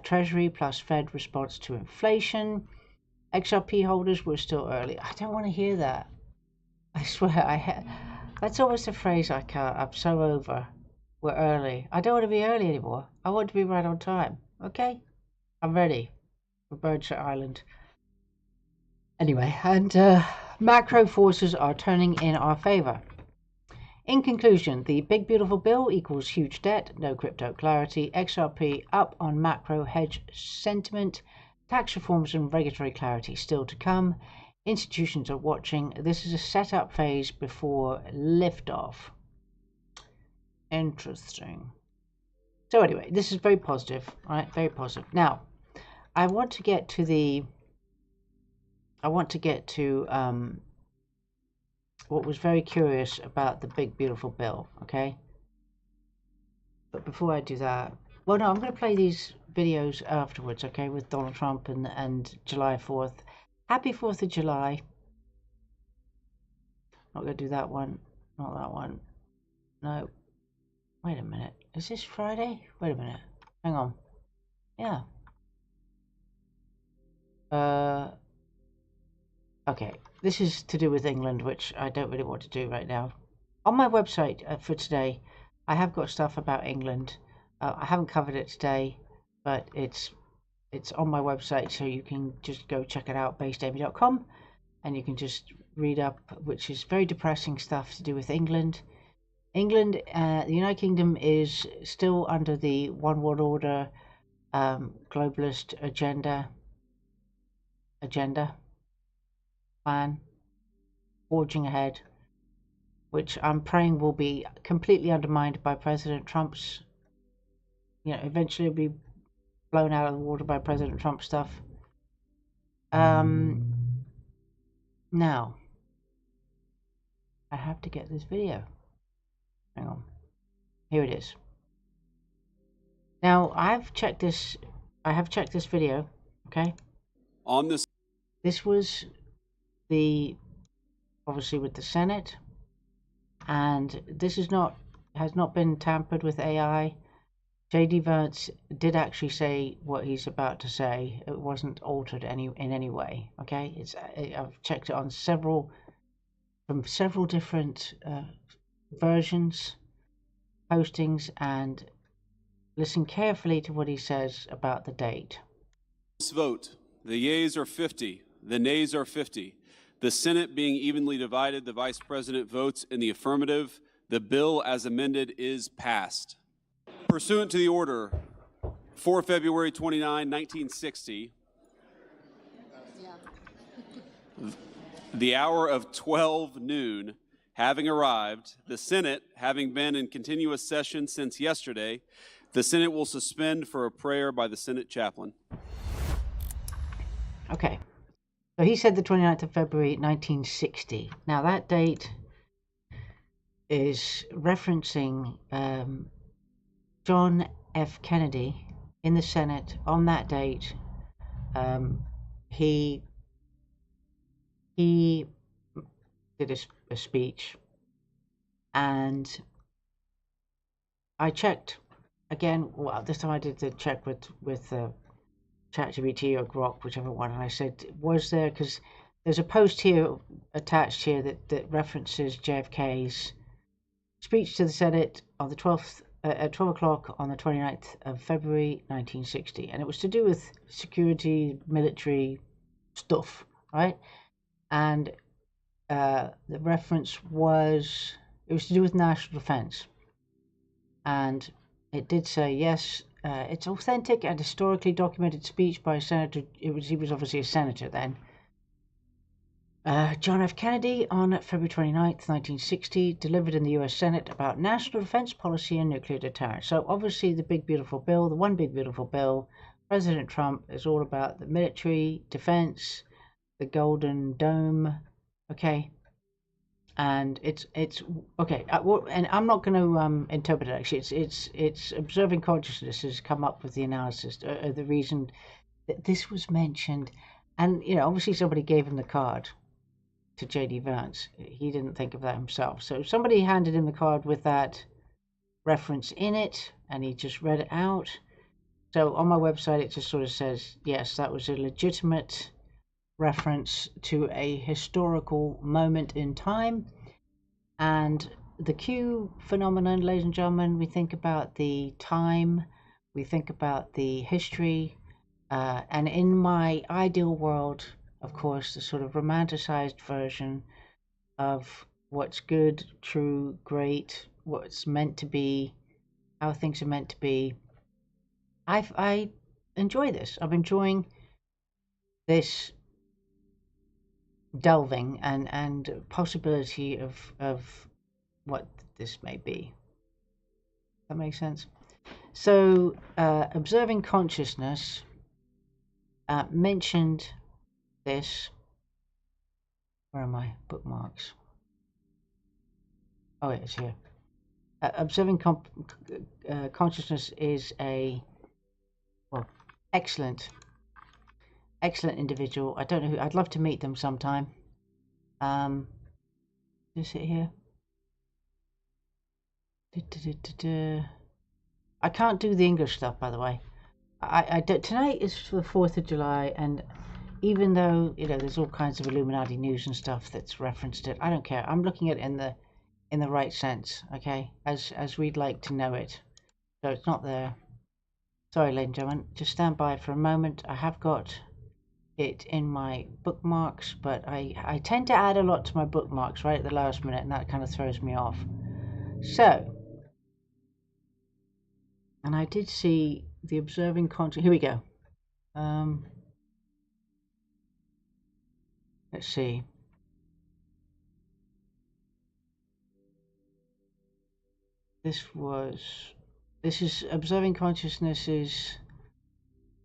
Treasury plus Fed response to inflation. XRP holders were still early. I don't want to hear that. I swear, that's always a phrase I can't. I'm so over. We're early. I don't want to be early anymore. I want to be right on time. Okay? I'm ready for Berkshire Island. Anyway, and macro forces are turning in our favor. In conclusion, the Big Beautiful Bill equals huge debt, no crypto clarity, XRP up on macro hedge sentiment, tax reforms and regulatory clarity still to come. Institutions are watching. This is a setup phase before liftoff. Interesting. So anyway, this is very positive, right? Very positive. Now, I want to get to what was very curious about the Big Beautiful Bill, okay? But before I do that, well, no, I'm going to play these videos afterwards, okay, with Donald Trump and July 4th. Happy 4th of July. Not going to do that one. Not that one. No. Wait a minute. Is this Friday? Wait a minute. Hang on. Yeah. Okay. This is to do with England, which I don't really want to do right now. On my website for today, I have got stuff about England. I haven't covered it today, but it's on my website, so you can just go check it out, basedamy.com, and you can just read up, which is very depressing stuff to do with England. England, the United Kingdom is still under the One World Order globalist agenda plan, forging ahead, which I'm praying will be completely undermined by President Trump's, eventually be blown out of the water by President Trump stuff. Now, I have to get this video. Hang on. Here it is. Now, I have checked this video, okay? On this. This was obviously with the Senate, and this has not been tampered with AI. J.D. Vance did actually say what he's about to say. It wasn't altered in any way, okay? I've checked it on from several different versions, postings, and listen carefully to what he says about the date. This vote, the yeas are 50, the nays are 50. The Senate being evenly divided, the Vice President votes in the affirmative. The bill as amended is passed. Pursuant to the order for February 29, 1960, the hour of 12 noon having arrived, the Senate having been in continuous session since yesterday, the Senate will suspend for a prayer by the Senate chaplain. Okay. So he said the 29th of February, 1960. Now that date is referencing John F. Kennedy in the Senate on that date. He did a speech, and I checked again. Well, this time I did the check with ChatGPT or Grok, whichever one, and I said, was there, because there's a post here attached here that references JFK's speech to the Senate on the 12th at 12 o'clock on the 29th of February 1960, and it was to do with security, military stuff, right? And the reference was, it was to do with national defense, and it did say, yes, it's authentic and historically documented speech by Senator, he was obviously a senator then, John F. Kennedy on February 29th, 1960, delivered in the U.S. Senate about national defense policy and nuclear deterrence. So obviously the big beautiful bill, the one big beautiful bill, President Trump is all about the military, defense, the Golden Dome, okay? And it's okay, and I'm not going to interpret it, actually. It's Observing Consciousness has come up with the analysis, the reason that this was mentioned. And, you know, obviously somebody gave him the card to J.D. Vance. He didn't think of that himself. So somebody handed him the card with that reference in it, and he just read it out. So on my website, it just sort of says, yes, that was a legitimate reference to a historical moment in time. And the Q phenomenon, ladies and gentlemen, we think about the time, we think about the history, and in my ideal world, of course, the sort of romanticized version of what's good, true, great, what's meant to be, how things are meant to be. I enjoy this. I'm enjoying this delving and possibility of what this may be. That makes sense? So, Observing Consciousness mentioned this. Where are my bookmarks? Oh, it's here. Observing Consciousness is a, well, excellent individual. I don't know who. I'd love to meet them sometime. Is it here? I can't do the English stuff, by the way. Tonight is for the 4th of July, and even though, you know, there's all kinds of Illuminati news and stuff that's referenced it, I don't care. I'm looking at it in the right sense, okay, as we'd like to know it. So it's not there. Sorry, ladies and gentlemen, just stand by for a moment. I have got it in my bookmarks, but I tend to add a lot to my bookmarks right at the last minute, and that kind of throws me off. So, and I did see the Observing Consciousness. Here we go. Let's see. This is Observing Consciousness's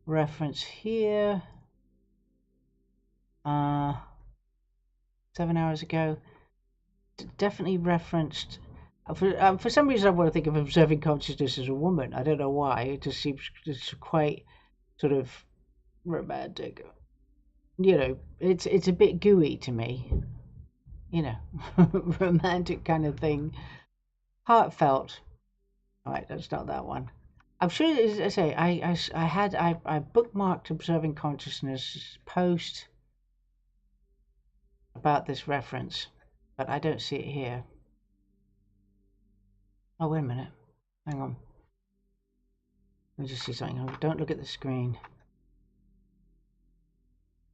reference here. 7 hours ago. Definitely referenced For some reason, I want to think of observing consciousness as a woman. I don't know why. It just seems just quite sort of romantic. You know, it's a bit gooey to me. You know, romantic kind of thing. Heartfelt. All right, that's not that one. I'm sure, as I say, I bookmarked observing consciousness post about this reference, but I don't see it here. Oh, wait a minute. Hang on. Let me just see something. Don't look at the screen.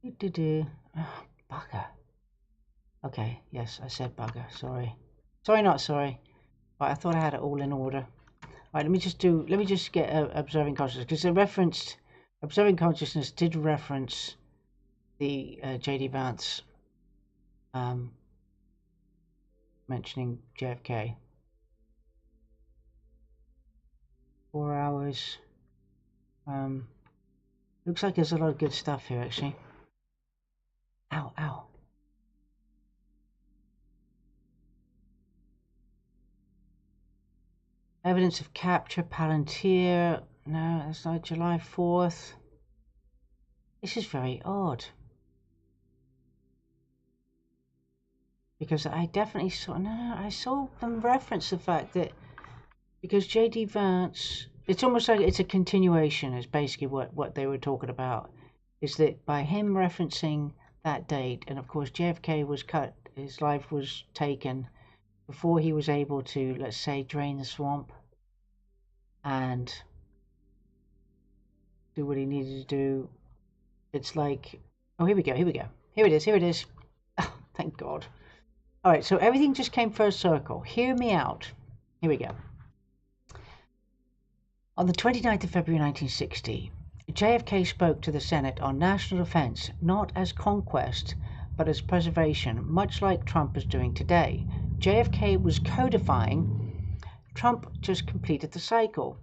Oh, bugger. Okay, yes, I said bugger. Sorry. Sorry, not sorry. Right, I thought I had it all in order. Right, let me just get observing consciousness, because observing consciousness did reference the J.D. Vance mentioning JFK. 4 hours. Looks like there's a lot of good stuff here, actually. Ow, ow. Evidence of capture, Palantir. No, that's not July 4th. This is very odd. Because I definitely saw, I saw them reference the fact that, because J.D. Vance, it's almost like it's a continuation, is basically what they were talking about, is that by him referencing that date, and of course JFK was cut, his life was taken before he was able to, let's say, drain the swamp and do what he needed to do. It's like, oh, here we go. Here it is. Oh, thank God. All right, so everything just came full circle. Hear me out. Here we go. On the 29th of February 1960, JFK spoke to the Senate on national defense, not as conquest, but as preservation, much like Trump is doing today. JFK was codifying. Trump just completed the cycle.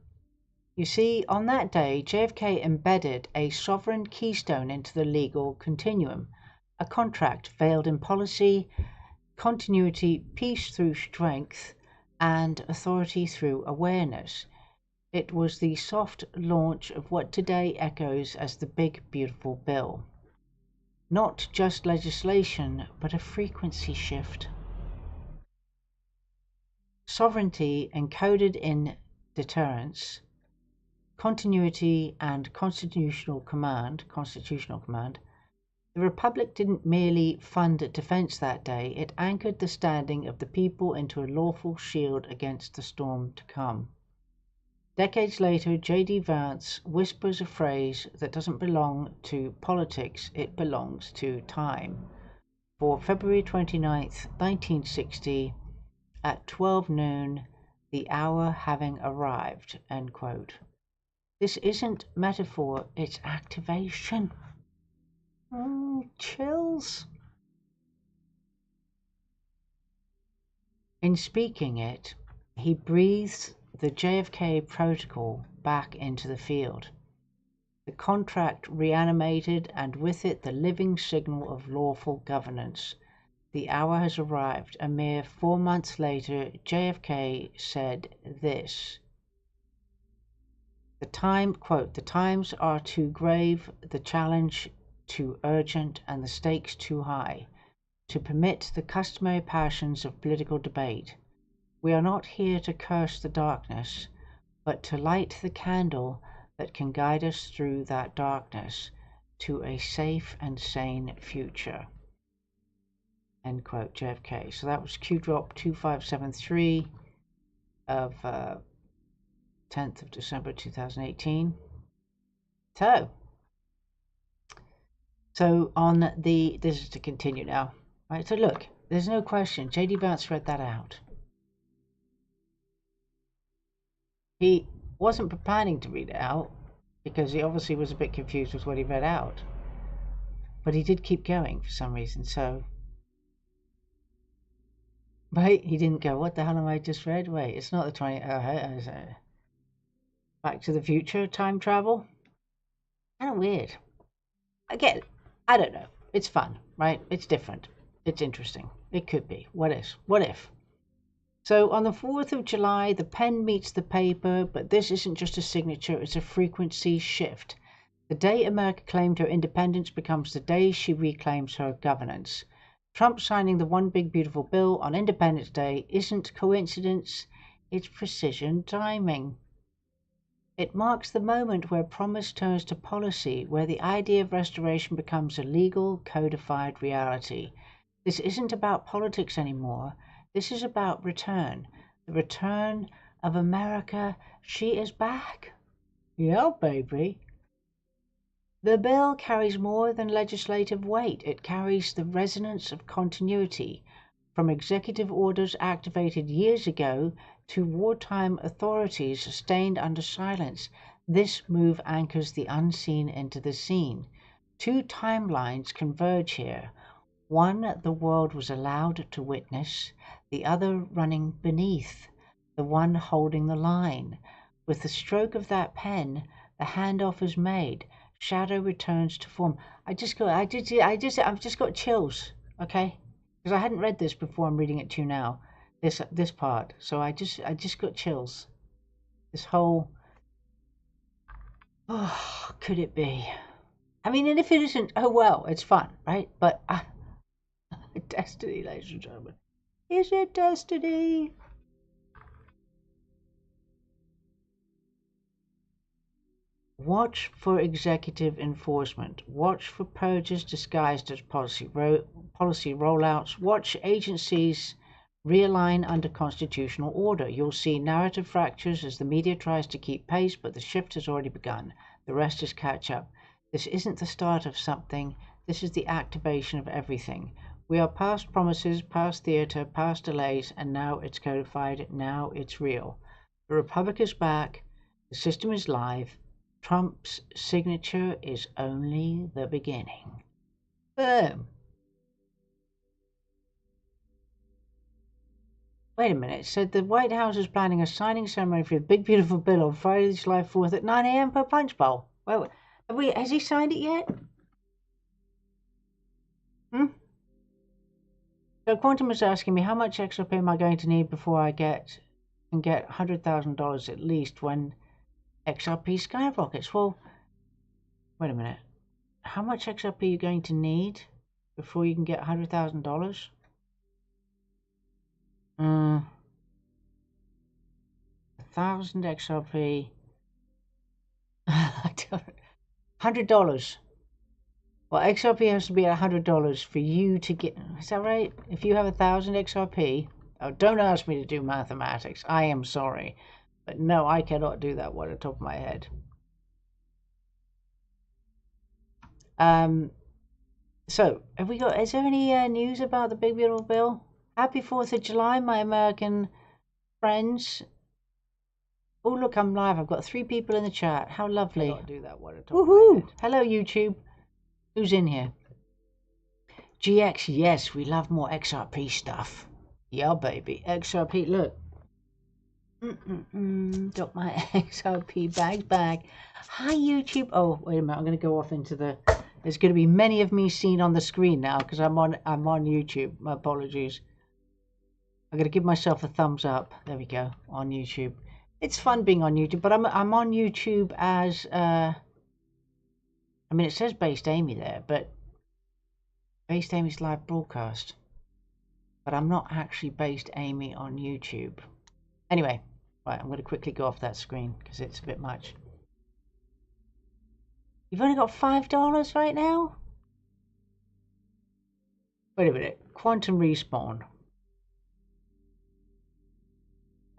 You see, on that day, JFK embedded a sovereign keystone into the legal continuum, a contract veiled in policy, continuity, peace through strength, and authority through awareness. It was the soft launch of what today echoes as the Big Beautiful Bill. Not just legislation, but a frequency shift. Sovereignty encoded in deterrence, continuity and constitutional command. The Republic didn't merely fund defense that day, it anchored the standing of the people into a lawful shield against the storm to come. Decades later, J.D. Vance whispers a phrase that doesn't belong to politics, it belongs to time. For February 29th, 1960, at 12 noon, the hour having arrived, end quote. This isn't metaphor, it's activation. Chills. In speaking it, he breathes the JFK protocol back into the field. The contract reanimated, and with it the living signal of lawful governance. The hour has arrived. A mere 4 months later, JFK said this. The times are too grave, the challenge too urgent, and the stakes too high to permit the customary passions of political debate. We are not here to curse the darkness, but to light the candle that can guide us through that darkness to a safe and sane future. End quote, JFK. So that was Q Drop 2573 of 10th of December 2018. So on the, this is to continue now. Right, so look, there's no question, J.D. Vance read that out. He wasn't planning to read it out because he obviously was a bit confused with what he read out. But he did keep going for some reason, so... Right, he didn't go, what the hell am I just read? Wait, it's not the 20... Back to the Future time travel? Kind of weird. Again, I don't know. It's fun, right? It's different. It's interesting. It could be. What if? So on the 4th of July, the pen meets the paper, but this isn't just a signature, it's a frequency shift. The day America claimed her independence becomes the day she reclaims her governance. Trump signing the One Big Beautiful Bill on Independence Day isn't coincidence, it's precision timing. It marks the moment where promise turns to policy, where the idea of restoration becomes a legal, codified reality. This isn't about politics anymore. This is about return. The return of America. She is back. Yeah, baby. The bill carries more than legislative weight. It carries the resonance of continuity, from executive orders activated years ago to wartime authorities sustained under silence. This move anchors the unseen into the seen. Two timelines converge here. One the world was allowed to witness, the other running beneath, the one holding the line. With the stroke of that pen, the handoff is made. Shadow returns to form. I've just got chills, okay? Because I hadn't read this before. I'm reading it to you now. This part. So I just got chills. This whole. Oh, could it be? I mean, and if it isn't, oh well, it's fun, right? But destiny, ladies and gentlemen. Is it destiny? Watch for executive enforcement. Watch for purges disguised as policy rollouts. Watch agencies realign under constitutional order. You'll see narrative fractures as the media tries to keep pace, but the shift has already begun. The rest is catch up. This isn't the start of something. This is the activation of everything. We are past promises, past theater, past delays, and now it's codified. Now it's real. The Republic is back. The system is live. Trump's signature is only the beginning. Boom. Wait a minute. It said the White House is planning a signing ceremony for the Big Beautiful Bill on Friday, July 4th at 9 a.m. per Punch Bowl. Well, has he signed it yet? So Quantum is asking me, how much XRP am I going to need before I can get $100,000 at least when XRP skyrockets? Well, wait a minute. How much XRP are you going to need before you can get $100,000? 1,000 XRP. $100. Well, XRP has to be at $100 for you to get. Is that right? If you have 1,000 XRP, oh, don't ask me to do mathematics. I am sorry, but no, I cannot do that one at the top of my head. So have we got? Is there any news about the Big Beautiful Bill? Happy 4th of July, my American friends. Oh, look, I'm live. I've got 3 people in the chat. How lovely. I cannot do that one at the top of my head. Hello, YouTube. Who's in here? GX, yes, we love more XRP stuff. Yeah, baby. XRP, look. Got my XRP bags back. Hi, YouTube. Oh, wait a minute. I'm going to go off into the... There's going to be many of me seen on the screen now because I'm on YouTube. My apologies. I'm going to give myself a thumbs up. There we go. On YouTube. It's fun being on YouTube, but I'm on YouTube as... I mean, it says Based Amy there, but Based Amy's live broadcast. But I'm not actually Based Amy on YouTube. Anyway, right, I'm going to quickly go off that screen because it's a bit much. You've only got $5 right now? Wait a minute. Quantum Respawn.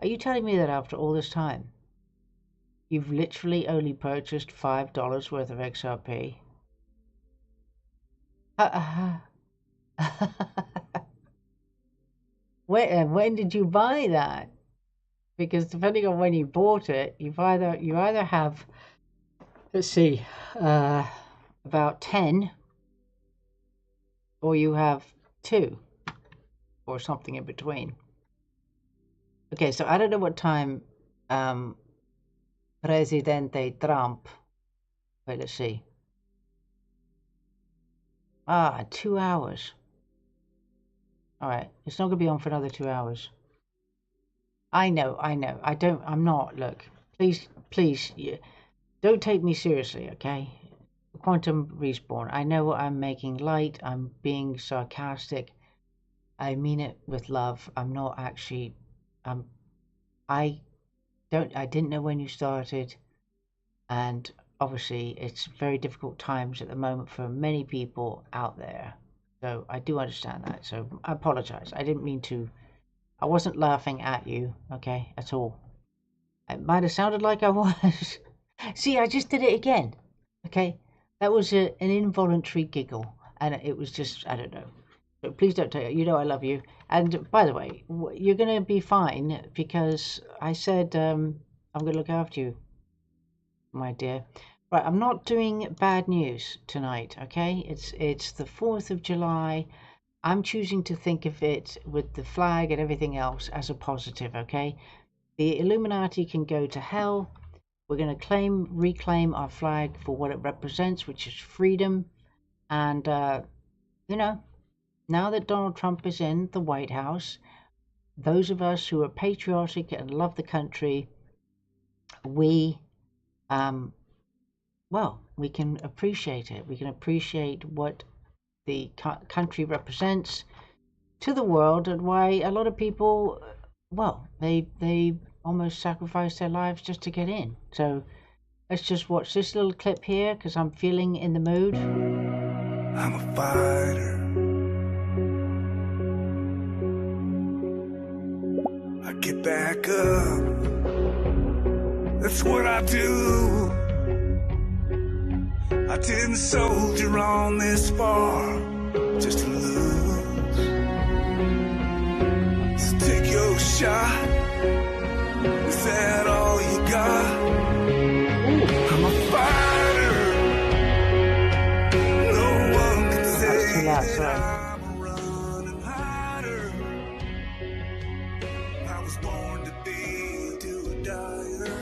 Are you telling me that after all this time, you've literally only purchased $5 worth of XRP? When did you buy that? Because depending on when you bought it, you either have, let's see, about 10, or you have 2, or something in between. Okay, so I don't know what time Presidente Trump. Wait, let's see. 2 hours. All right, it's not going to be on for another 2 hours. I know. I'm not. Look, please, don't take me seriously, okay? Quantum Respawn. I know I'm making light. I'm being sarcastic. I mean it with love. I'm not actually. I didn't know when you started, and obviously it's very difficult times at the moment for many people out there. So I do understand that. So I apologize. I didn't mean to. I wasn't laughing at you, okay, at all. It might have sounded like I was. See, I just did it again, okay? That was an involuntary giggle, and it was just, I don't know. But please don't take it. You know I love you. And by the way, you're going to be fine because I said I'm going to look after you, my dear. Right, I'm not doing bad news tonight, okay? It's the 4th of July. I'm choosing to think of it with the flag and everything else as a positive, okay? The Illuminati can go to hell. We're going to reclaim our flag for what it represents, which is freedom. And, you know, now that Donald Trump is in the White House, those of us who are patriotic and love the country, we can appreciate it. We can appreciate what the country represents to the world, and why a lot of people, well, they almost sacrifice their lives just to get in. So let's just watch this little clip here because I'm feeling in the mood. I'm a fighter. I get back up. That's what I do. I didn't soldier on this far just to lose. So take your shot. Is that all you got? I'm a fighter. No one can say that I'm a running hider. I was born to be a do-or-dyer,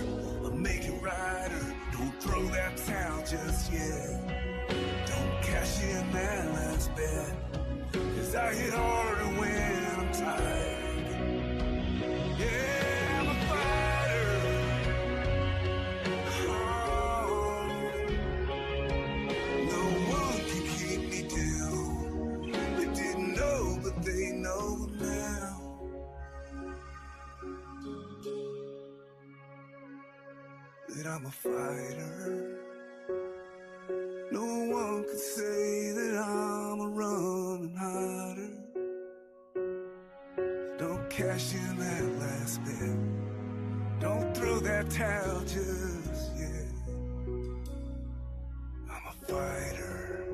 a make-it-rider. Don't throw that towel just yet. Don't cash in that last bet, 'cause I hit harder when I'm tired. Yeah, I'm a fighter. Oh, no one can keep me down. They didn't know, but they know now. That I'm a fighter. No one could say that I'm a running hider. Don't cash in that last bet. Don't throw that towel just yet. I'm a fighter.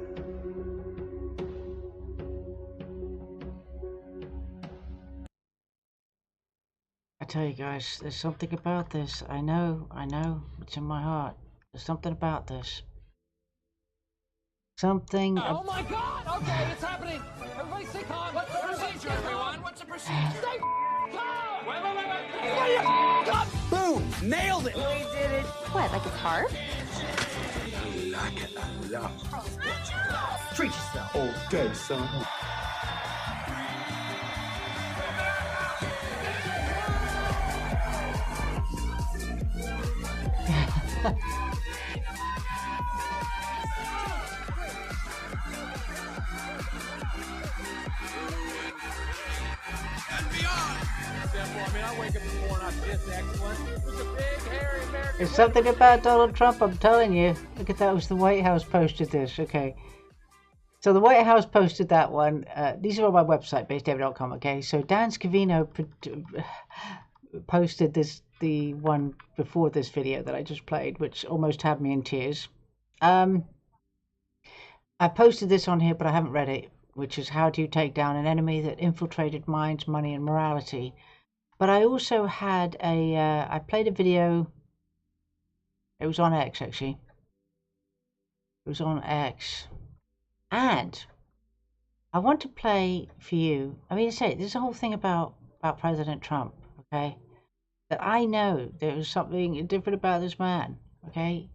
I tell you guys, there's something about this. I know, it's in my heart. There's something about this. Something. Oh my God! Okay, it's happening. Everybody stay calm. What's the procedure, everyone? What's the procedure? Stay calm. Wait. Calm. Boom! Nailed it. We did it. What? Like it's hard? Like it a lot. Treat yourself. Okay, son. There's something about Donald Trump, I'm telling you. Look at that, it was the White House posted this. Okay. So the White House posted that one. These are on my website, basedavid.com, okay? So Dan Scavino posted the one before this video that I just played, which almost had me in tears. I posted this on here, but I haven't read it, which is how do you take down an enemy that infiltrated minds, money, and morality. But I also had I played a video. It was on X, actually. It was on X. And I want to play for you. I mean, there's a whole thing about President Trump, okay? That I know there was something different about this man, okay?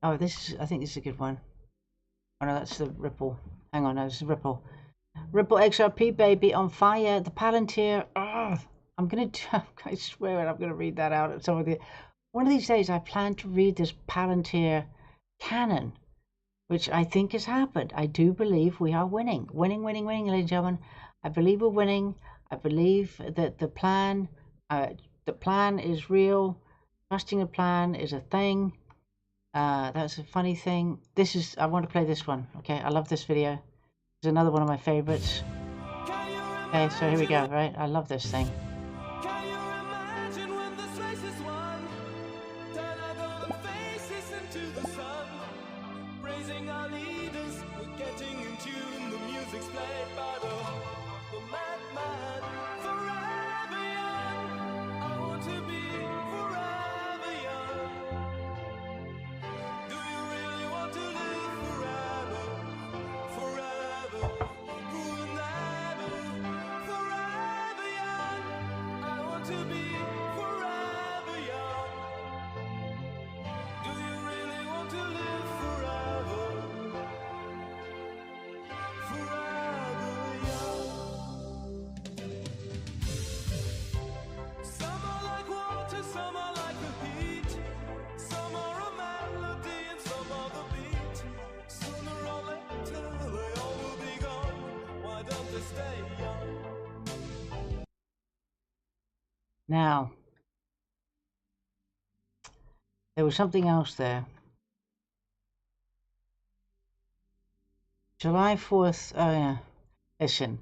Oh, I think this is a good one. Oh no, that's the Ripple. Hang on, no, this is Ripple. Ripple XRP, baby, on fire. The Palantir. I swear I'm gonna read that out at some of the. One of these days, I plan to read this Palantir canon, which I think has happened. I do believe we are winning, winning, ladies and gentlemen. I believe we're winning. I believe that the plan is real. Trusting the plan is a thing. That's a funny thing. I want to play this one. Okay, I love this video. It's another one of my favorites. Okay, so here we go. Right, I love this thing. Now, there was something else there. July 4th, oh yeah, listen,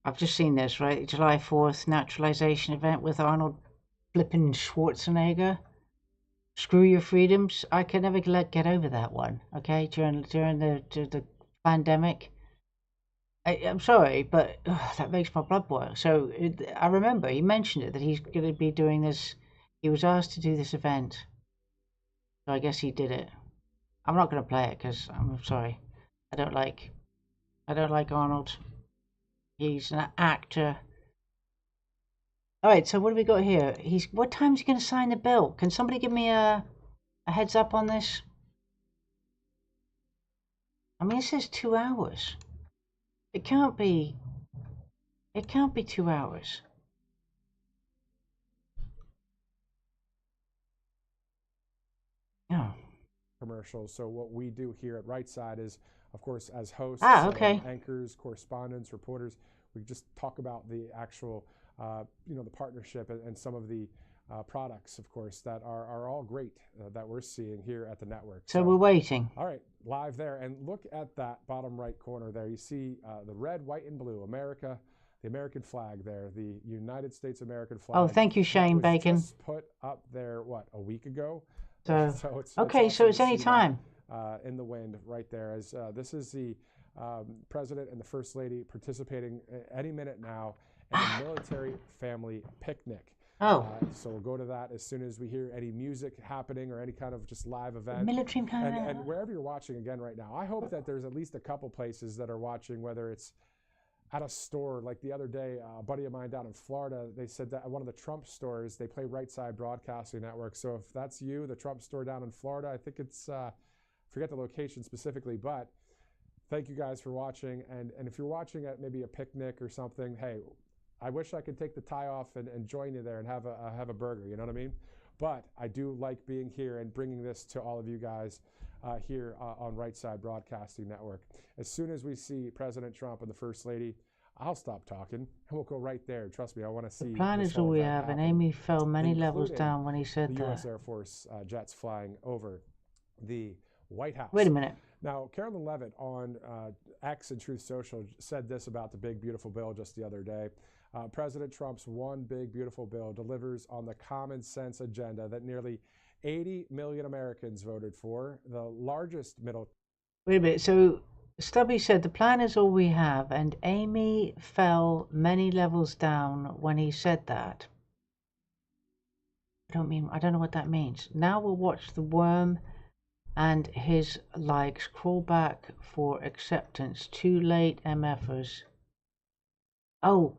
I've just seen this, right? July 4th naturalization event with Arnold flipping Schwarzenegger. Screw your freedoms. I can never get over that one, okay, during the pandemic. I'm sorry, but that makes my blood boil. So I remember he mentioned it, that he's going to be doing this. He was asked to do this event. So I guess he did it. I'm not going to play it because I'm sorry. I don't like Arnold. He's an actor. All right, so what do we got here? What time is he going to sign the bill? Can somebody give me a heads up on this? I mean, it says 2 hours. It can't be 2 hours. Oh. Commercials. So what we do here at Right Side is, of course, as hosts, anchors, correspondents, reporters, we just talk about the actual, the partnership and some of the products, of course, that are all great that we're seeing here at the network. So we're waiting. All right, live there. And look at that bottom right corner there. You see the red, white, and blue, America, the American flag there, the United States American flag. Oh, thank you, Shane Bacon. Just put up there, a week ago? So it's okay, so it's any time. In the wind right there. As this is the President and the First Lady participating any minute now in a military family picnic. Oh. So we'll go to that as soon as we hear any music happening or any kind of just live event. Military kind of. And wherever you're watching again right now, I hope that there's at least a couple places that are watching, whether it's at a store. Like the other day, a buddy of mine down in Florida, they said that at one of the Trump stores, they play Right Side Broadcasting Network. So if that's you, the Trump store down in Florida, I think it's, forget the location specifically, but thank you guys for watching. And if you're watching at maybe a picnic or something, hey, I wish I could take the tie off and join you there and have a burger, you know what I mean? But I do like being here and bringing this to all of you guys here on Right Side Broadcasting Network. As soon as we see President Trump and the First Lady, I'll stop talking and we'll go right there. Trust me, I want to see. The plan is all we have, and Amy fell many levels down when he said the that. U.S. Air Force jets flying over the White House. Wait a minute. Now, Carolyn Levitt on X and Truth Social said this about the big, beautiful bill just the other day. President Trump's one big, beautiful bill delivers on the common sense agenda that nearly 80 million Americans voted for, the largest middle. Wait a minute. So Stubby said the plan is all we have, and Amy fell many levels down when he said that. I don't know what that means. Now we'll watch the worm and his likes crawl back for acceptance. Too late, MFers. Oh,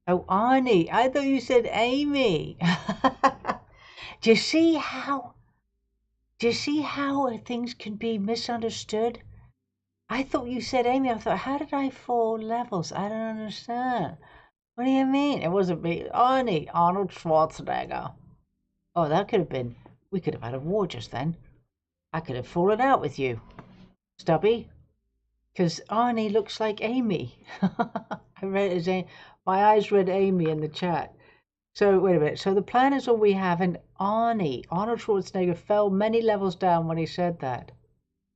Arnie. I thought you said Amy. Do you see how things can be misunderstood? I thought you said Amy. I thought, how did I fall levels? I don't understand. What do you mean? It wasn't me. Arnie, Arnold Schwarzenegger. Oh, that could have been. We could have had a war just then. I could have fallen out with you, Stubby. Because Arnie looks like Amy. I read it as my eyes read Amy in the chat. So, wait a minute. So the plan is all we have, and Arnie, Arnold Schwarzenegger, fell many levels down when he said that.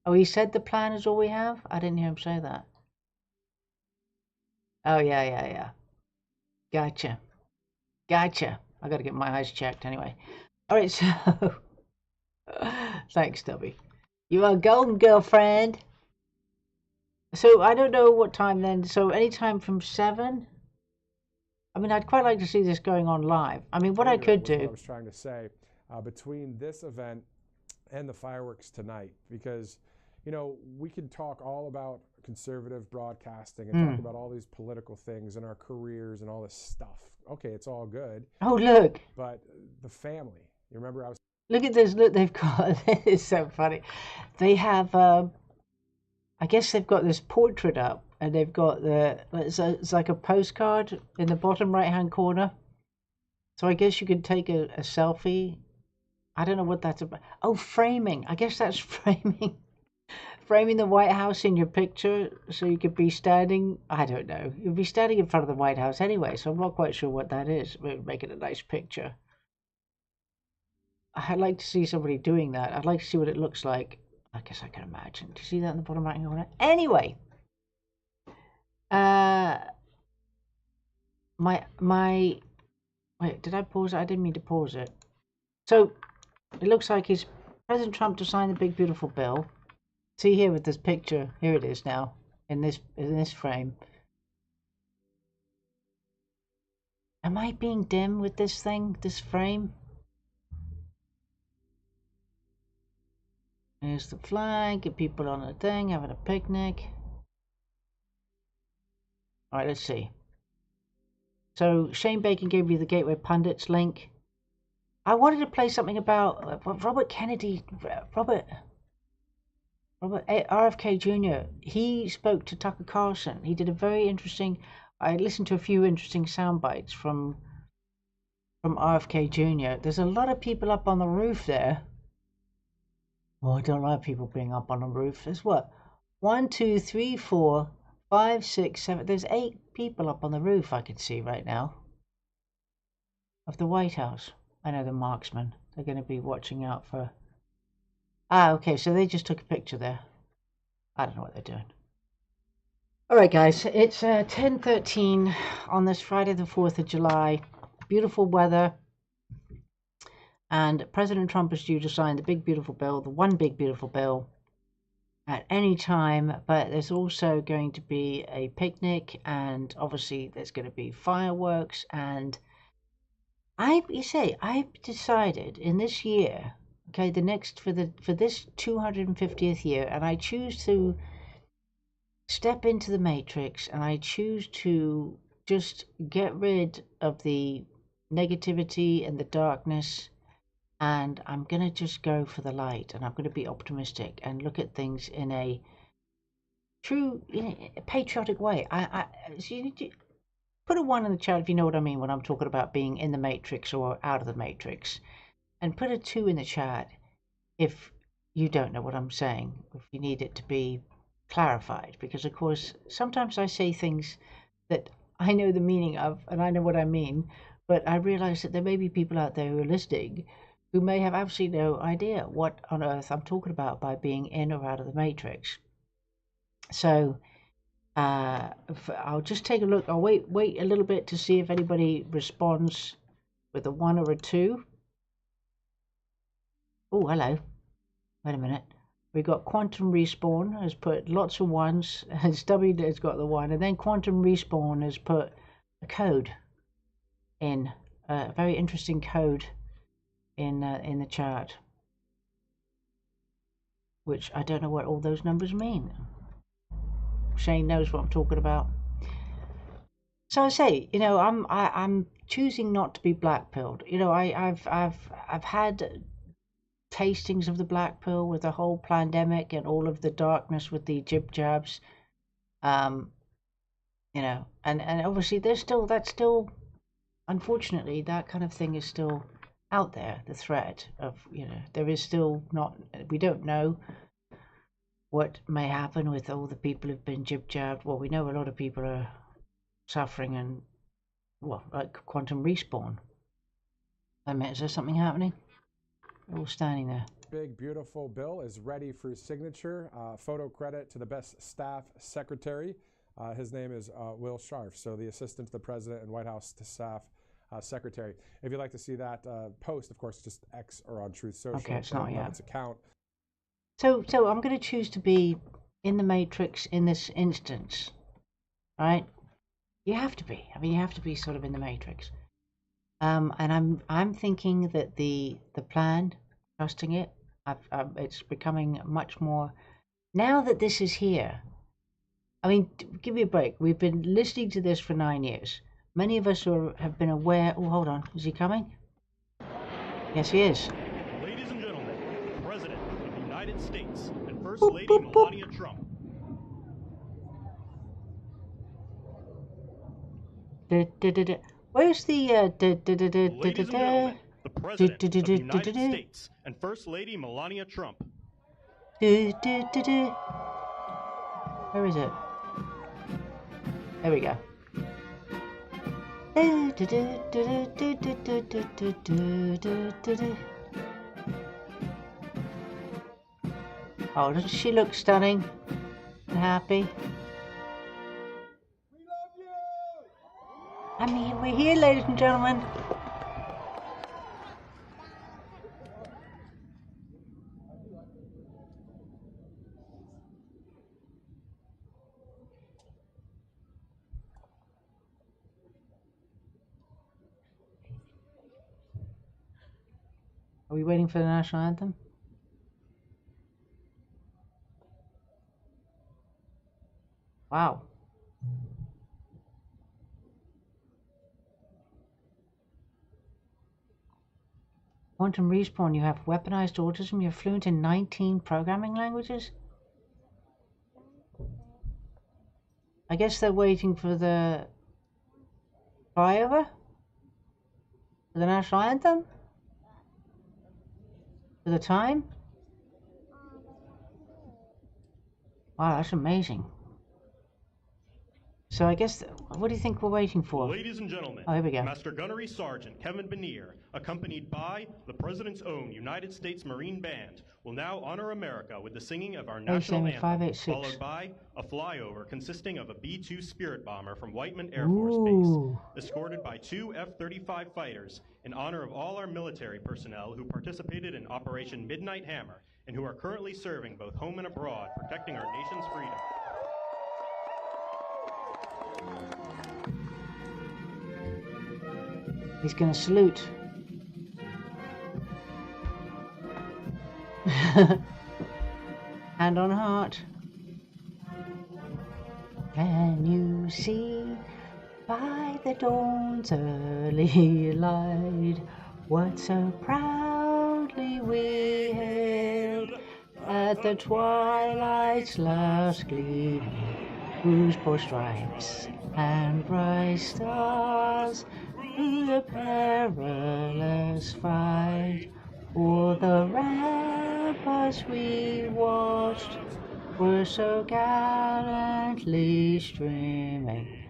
Oh, he said the plan is all we have? I didn't hear him say that. Oh, yeah. Gotcha. I got to get my eyes checked anyway. All right, so... Thanks, Stubby. You are golden, girlfriend. So, I don't know what time then. So, any time from 7? I mean, I'd quite like to see this going on live. I mean, what I could do... What I was trying to say, between this event and the fireworks tonight, because, you know, we can talk all about conservative broadcasting and talk about all these political things and our careers and all this stuff. Okay, it's all good. Oh, look. But the family, you remember I was... Look at this. Look, they've got... It's so funny. They have... I guess they've got this portrait up, and they've got the... It's like a postcard in the bottom right-hand corner. So I guess you could take a selfie. I don't know what that's about. Oh, framing. I guess that's framing. Framing the White House in your picture so you could be standing... I don't know. You'd be standing in front of the White House anyway, so I'm not quite sure what that is. Make it a nice picture. I'd like to see somebody doing that. I'd like to see what it looks like. I guess I can imagine. Do you see that in the bottom right corner? Anyway. Wait, did I pause it? I didn't mean to pause it. So, it looks like it's President Trump to sign the big beautiful bill. See here with this picture. Here it is now. In this frame. Am I being dim with this thing? This frame? There's the flag. Get people on the thing. Having a picnic. Alright, let's see. So, Shane Bacon gave me the Gateway Pundits link. I wanted to play something about Robert Kennedy. Robert RFK Jr. He spoke to Tucker Carlson. He did a very interesting... I listened to a few interesting sound bites from RFK Jr. There's a lot of people up on the roof there. Oh, I don't like people being up on the roof. There's what? 1, 2, 3, 4, 5, 6, 7. There's 8 people up on the roof I can see right now. Of the White House. I know the marksmen. They're going to be watching out for... Ah, okay, so they just took a picture there. I don't know what they're doing. Alright guys, it's 10:13 on this Friday the 4th of July. Beautiful weather. And President Trump is due to sign the big beautiful bill, the one big beautiful bill, at any time. But there's also going to be a picnic, and obviously there's going to be fireworks. And I've decided in this year, okay, for this 250th year, and I choose to step into the matrix, and I choose to just get rid of the negativity and the darkness, and I'm going to just go for the light, and I'm going to be optimistic and look at things in a true patriotic way. So you need to put a 1 in the chat if you know what I mean when I'm talking about being in the matrix or out of the matrix, and put a 2 in the chat if you don't know what I'm saying, if you need it to be clarified, because of course sometimes I say things that I know the meaning of and I know what I mean, but I realize that there may be people out there who are listening who may have absolutely no idea what on earth I'm talking about by being in or out of the matrix. So I'll just take a look. I'll wait a little bit to see if anybody responds with a 1 or a 2. Oh, hello. Wait a minute. We got Quantum Respawn has put lots of 1s, and Stubby has got the 1, and then Quantum Respawn has put a code in, a very interesting code in the chart, which I don't know what all those numbers mean. Shane knows what I'm talking about. So I say, you know, I'm choosing not to be black-pilled. You know, I've had tastings of the black pill with the whole pandemic and all of the darkness with the jib jabs. You know, and obviously that's still, unfortunately, that kind of thing is still out there. The threat of, you know, there is still not, we don't know what may happen with all the people who've been jib jabbed. Well, we know a lot of people are suffering, and, well, like quantum respawn. I mean, is there something happening? They're all standing there. Big, beautiful bill is ready for signature. Photo credit to the best staff secretary. His name is Will Scharf, so the assistant to the president and White House staff secretary. If you'd like to see that post, of course, just X or on Truth Social. Okay, it's not yet. Its account. So I'm going to choose to be in the Matrix in this instance, right? You have to be. I mean, you have to be sort of in the Matrix. And I'm thinking that the plan, trusting it, it's becoming much more. Now that this is here, I mean, give me a break. We've been listening to this for 9 years. Many of us have been aware. Oh, hold on. Is he coming? Yes, he is. Ladies and gentlemen, the President of the United States and First Lady Melania Trump. Where's the Ladies and gentlemen, the President of the United States and First Lady Melania Trump. Where is it? There we go. Oh, doesn't she look stunning and happy? I mean, we're here, ladies and gentlemen. Are we waiting for the national anthem? Wow. Quantum Respawn, you have weaponized autism, you're fluent in 19 programming languages? I guess they're waiting for the flyover? For the national anthem? For the time? Wow, that's amazing. So I guess, what do you think we're waiting for? Ladies and gentlemen, oh, here we go. Master Gunnery Sergeant Kevin Benier, accompanied by the President's own United States Marine Band, will now honor America with the singing of our national anthem, 586. followed by a flyover consisting of a B-2 Spirit bomber from Whiteman Air Force Base, escorted by 2 F-35 fighters, in honor of all our military personnel who participated in Operation Midnight Hammer and who are currently serving both home and abroad, protecting our nation's freedom. He's gonna salute. Hand on heart. Can you see by the dawn's early light what so proudly we hailed at the twilight's last gleaming, whose broad stripes and bright stars through the perilous fight o'er the ramparts we watched were so gallantly streaming,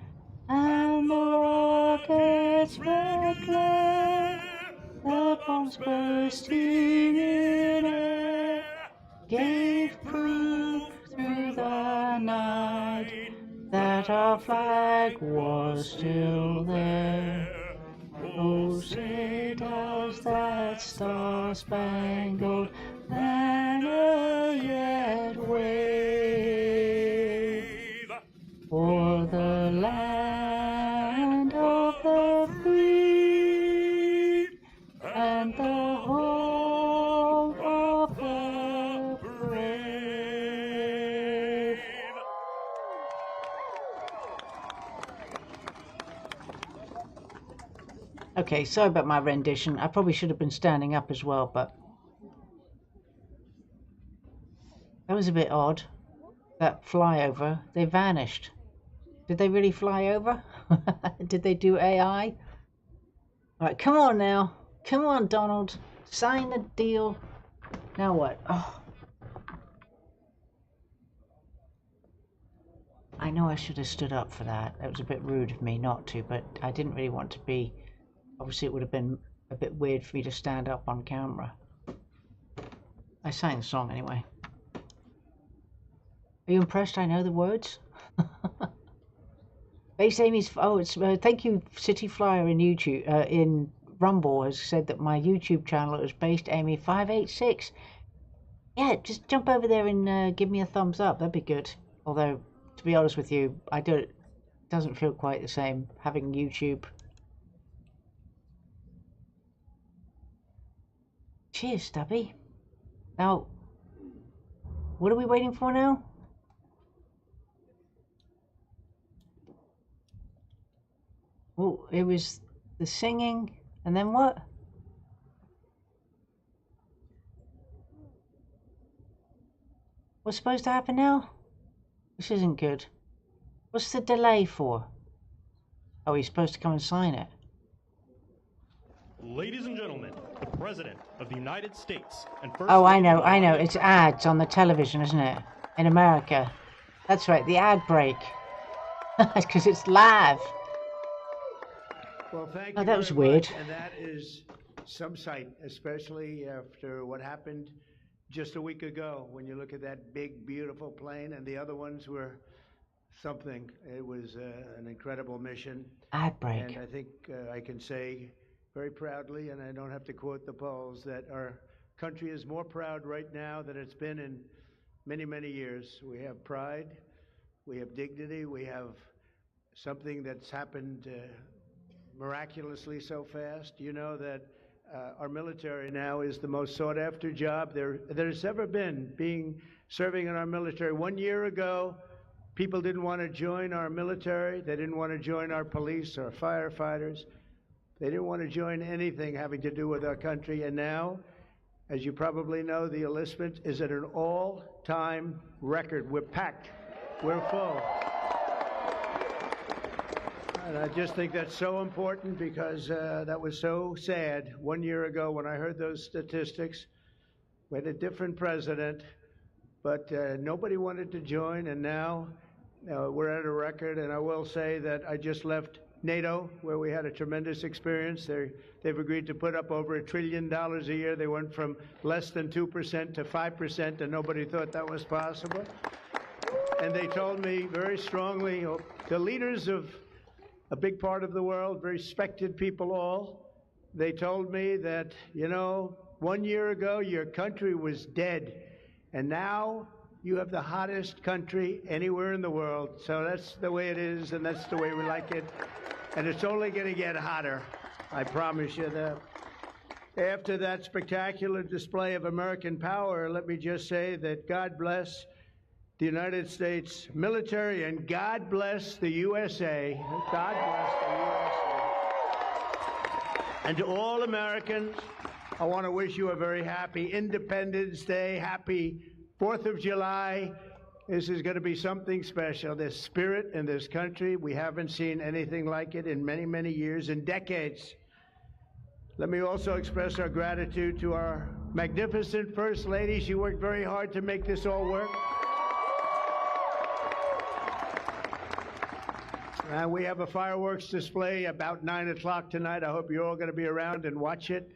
and the rockets' red glare, the bombs bursting in air, gave proof through the night that our flag was still there. Oh, say does that star-spangled banner yet wave o'er the land of the free and the home of the brave? Okay, sorry about my rendition. I probably should have been standing up as well, but was a bit odd. That flyover, they vanished. Did they really fly over? Did they do AI? All right, come on now. Come on, Donald. Sign the deal. Now what? Oh. I know I should have stood up for that. It was a bit rude of me not to, but I didn't really want to be. Obviously, it would have been a bit weird for me to stand up on camera. I sang the song anyway. Are you impressed I know the words? Base Amy's. Oh, it's thank you, City Flyer in YouTube. In Rumble has said that my YouTube channel is Based Amy 586. Yeah, just jump over there and give me a thumbs up. That'd be good. Although, to be honest with you, it doesn't feel quite the same having YouTube. Cheers, Stubby. Now, what are we waiting for now? Oh, it was the singing, and then what? What's supposed to happen now? This isn't good. What's the delay for? Oh, he's supposed to come and sign it. Ladies and gentlemen, the President of the United States and First Oh, I Lady know. of It's ads on the television, isn't it? In America. That's right, the ad break. Because it's live. Well, thank Oh, you that was very weird. much, and that is some sight, especially after what happened just a week ago. When you look at that big, beautiful plane, and the other ones were something. It was an incredible mission. Ad break. And I think I can say very proudly, and I don't have to quote the polls, that our country is more proud right now than it's been in many, many years. We have pride, we have dignity, we have something that's happened miraculously so fast. You know that our military now is the most sought after job there's ever been, serving in our military. 1 year ago, people didn't want to join our military. They didn't want to join our police or firefighters. They didn't want to join anything having to do with our country. And now, as you probably know, the enlistment is at an all-time record. We're packed. We're full. And I just think that's so important because that was so sad 1 year ago when I heard those statistics. We had a different president, but nobody wanted to join, and now we're at a record. And I will say that I just left NATO, where we had a tremendous experience. They've agreed to put up over $1 trillion a year. They went from less than 2% to 5%, and nobody thought that was possible. And they told me very strongly, the leaders of a big part of the world, very respected people all, they told me that, 1 year ago your country was dead, and now you have the hottest country anywhere in the world. So that's the way it is, and that's the way we like it. And it's only going to get hotter, I promise you that. After that spectacular display of American power, let me just say that God bless the United States military, and God bless the USA. God bless the USA. And to all Americans, I want to wish you a very happy Independence Day, happy 4th of July. This is going to be something special. This spirit in this country, we haven't seen anything like it in many, many years, in decades. Let me also express our gratitude to our magnificent First Lady. She worked very hard to make this all work. We have a fireworks display about 9 o'clock tonight. I hope you're all going to be around and watch it.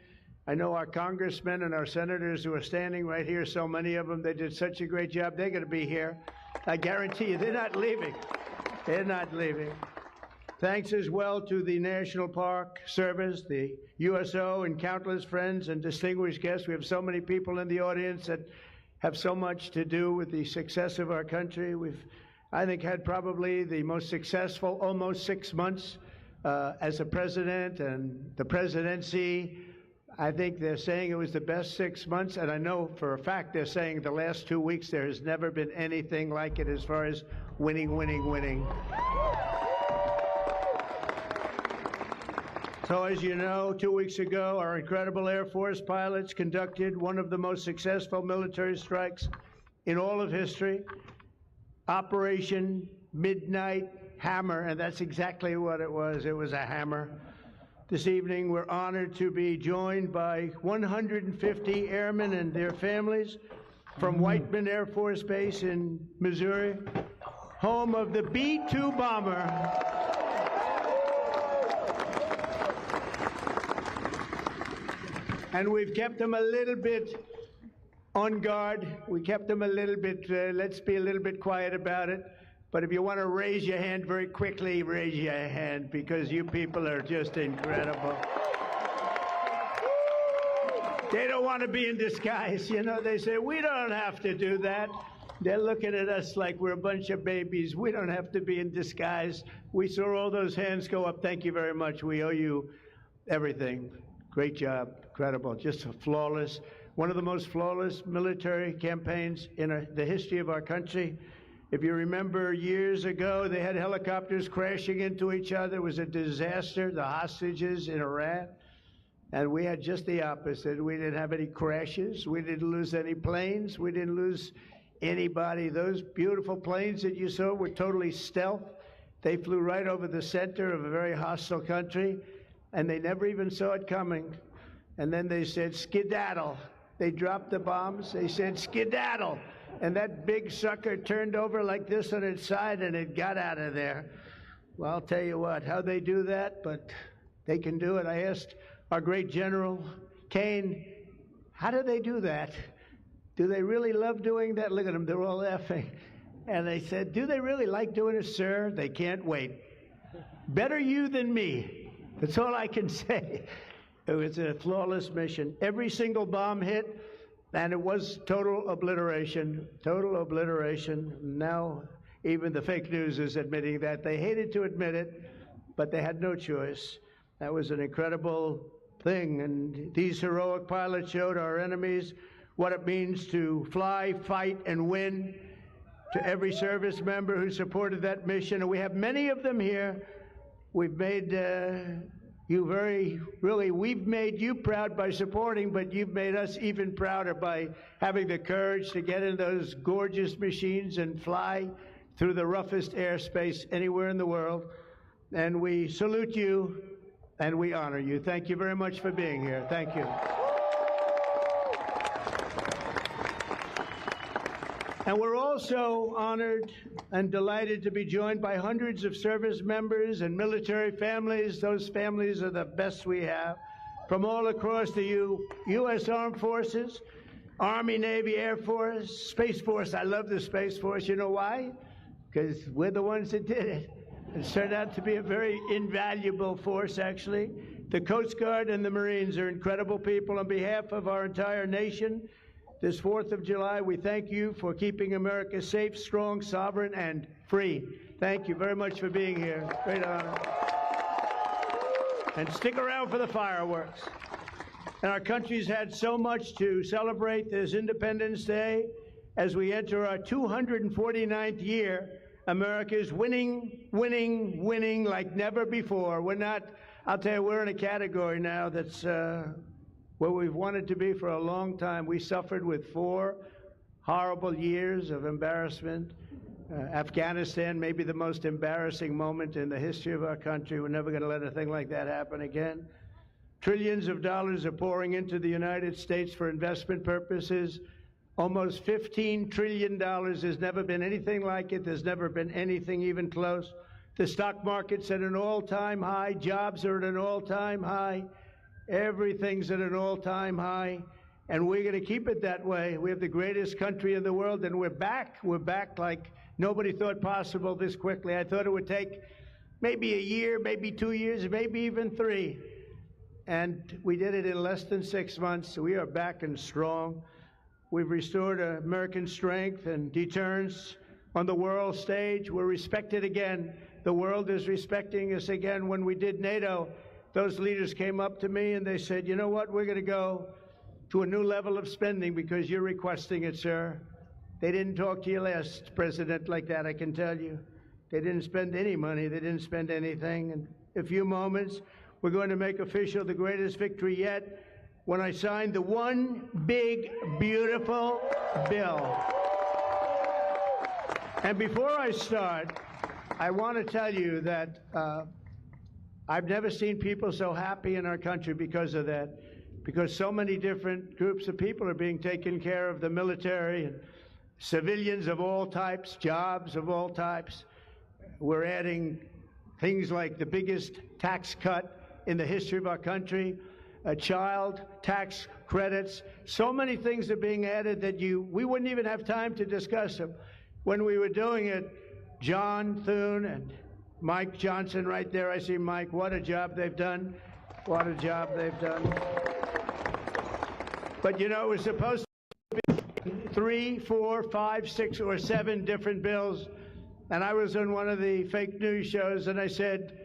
I know our congressmen and our senators who are standing right here, so many of them, they did such a great job. They're going to be here. I guarantee you, they're not leaving. They're not leaving. Thanks as well to the National Park Service, the USO, and countless friends and distinguished guests. We have so many people in the audience that have so much to do with the success of our country. We've, I think, had probably the most successful almost 6 months as a president and the presidency. I think they're saying it was the best 6 months, and I know for a fact they're saying the last 2 weeks there has never been anything like it as far as winning. So as you know, 2 weeks ago, our incredible Air Force pilots conducted one of the most successful military strikes in all of history, Operation Midnight Hammer, and that's exactly what it was. It was a hammer. This evening, we're honored to be joined by 150 airmen and their families from Whiteman Air Force Base in Missouri, home of the B-2 bomber. And we've kept them a little bit on guard. We kept them a little bit, let's be a little bit quiet about it. But if you want to raise your hand very quickly, raise your hand, because you people are just incredible. They don't want to be in disguise. You know, they say, we don't have to do that. They're looking at us like we're a bunch of babies. We don't have to be in disguise. We saw all those hands go up. Thank you very much. We owe you everything. Great job. Incredible. Just a flawless, one of the most flawless military campaigns in the history of our country. If you remember years ago, they had helicopters crashing into each other. It was a disaster, the hostages in Iran. And we had just the opposite. We didn't have any crashes. We didn't lose any planes. We didn't lose anybody. Those beautiful planes that you saw were totally stealth. They flew right over the center of a very hostile country, and they never even saw it coming. And then they said, skedaddle. They dropped the bombs. They said, skedaddle. And that big sucker turned over like this on its side, and it got out of there. Well, I'll tell you what, how they do that, but they can do it. I asked our great General Kane, how do they do that? Do they really love doing that? Look at them, they're all laughing. And they said, do they really like doing it, sir? They can't wait. Better you than me. That's all I can say. It was a flawless mission. Every single bomb hit, and it was total obliteration, total obliteration. Now, even the fake news is admitting that. They hated to admit it, but they had no choice. That was an incredible thing, and these heroic pilots showed our enemies what it means to fly, fight, and win. To every service member who supported that mission, and we have many of them here. We've made we've made you proud by supporting, but you've made us even prouder by having the courage to get in those gorgeous machines and fly through the roughest airspace anywhere in the world. And we salute you and we honor you. Thank you very much for being here. Thank you. And we're also honored and delighted to be joined by hundreds of service members and military families. Those families are the best we have, from all across the U.S. Armed Forces, Army, Navy, Air Force, Space Force. I love the Space Force. You know why? Because we're the ones that did it. It's turned out to be a very invaluable force, actually. The Coast Guard and the Marines are incredible people. On behalf of our entire nation, this 4th of July, we thank you for keeping America safe, strong, sovereign, and free. Thank you very much for being here. Great honor. And stick around for the fireworks. And our country's had so much to celebrate this Independence Day. As we enter our 249th year, America is winning, winning, winning like never before. We're not, I'll tell you, we're in a category now that's where we've wanted to be for a long time. We suffered with 4 horrible years of embarrassment. Afghanistan may be the most embarrassing moment in the history of our country. We're never going to let a thing like that happen again. Trillions of dollars are pouring into the United States for investment purposes. Almost $15 trillion. There's never been anything like it. There's never been anything even close. The stock market's at an all-time high. Jobs are at an all-time high. Everything's at an all-time high, and we're going to keep it that way. We have the greatest country in the world, and we're back. We're back like nobody thought possible this quickly. I thought it would take maybe a year, maybe 2 years, maybe even 3. And we did it in less than 6 months. We are back and strong. We've restored American strength and deterrence on the world stage. We're respected again. The world is respecting us again. When we did NATO, those leaders came up to me and they said, you know what, we're going to go to a new level of spending because you're requesting it, sir. They didn't talk to you last president like that, I can tell you. They didn't spend any money. They didn't spend anything. In a few moments, we're going to make official the greatest victory yet when I signed the one big, beautiful bill. And before I start, I want to tell you that I've never seen people so happy in our country because of that, because so many different groups of people are being taken care of, the military and civilians of all types, jobs of all types. We're adding things like the biggest tax cut in the history of our country, child tax credits. So many things are being added that we wouldn't even have time to discuss them. When we were doing it, John Thune and Mike Johnson right there, I see Mike, what a job they've done. What a job they've done. But you know, it was supposed to be 3, 4, 5, 6, or 7 different bills. And I was on one of the fake news shows and I said,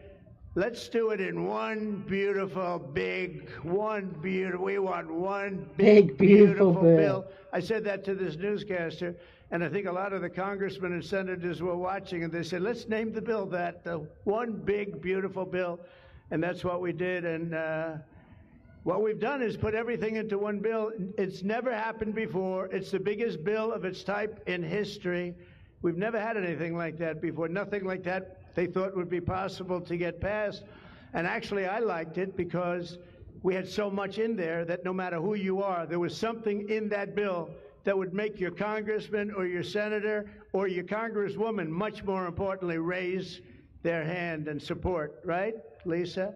let's do it in one beautiful, we want one big, beautiful bill. I said that to this newscaster, and I think a lot of the congressmen and senators were watching, and they said, let's name the bill that, the one big, beautiful bill. And that's what we did, and what we've done is put everything into one bill. It's never happened before. It's the biggest bill of its type in history. We've never had anything like that before, nothing like that they thought would be possible to get passed. And actually, I liked it because we had so much in there that no matter who you are, there was something in that bill that would make your congressman or your senator or your congresswoman, much more importantly, raise their hand and support, right, Lisa?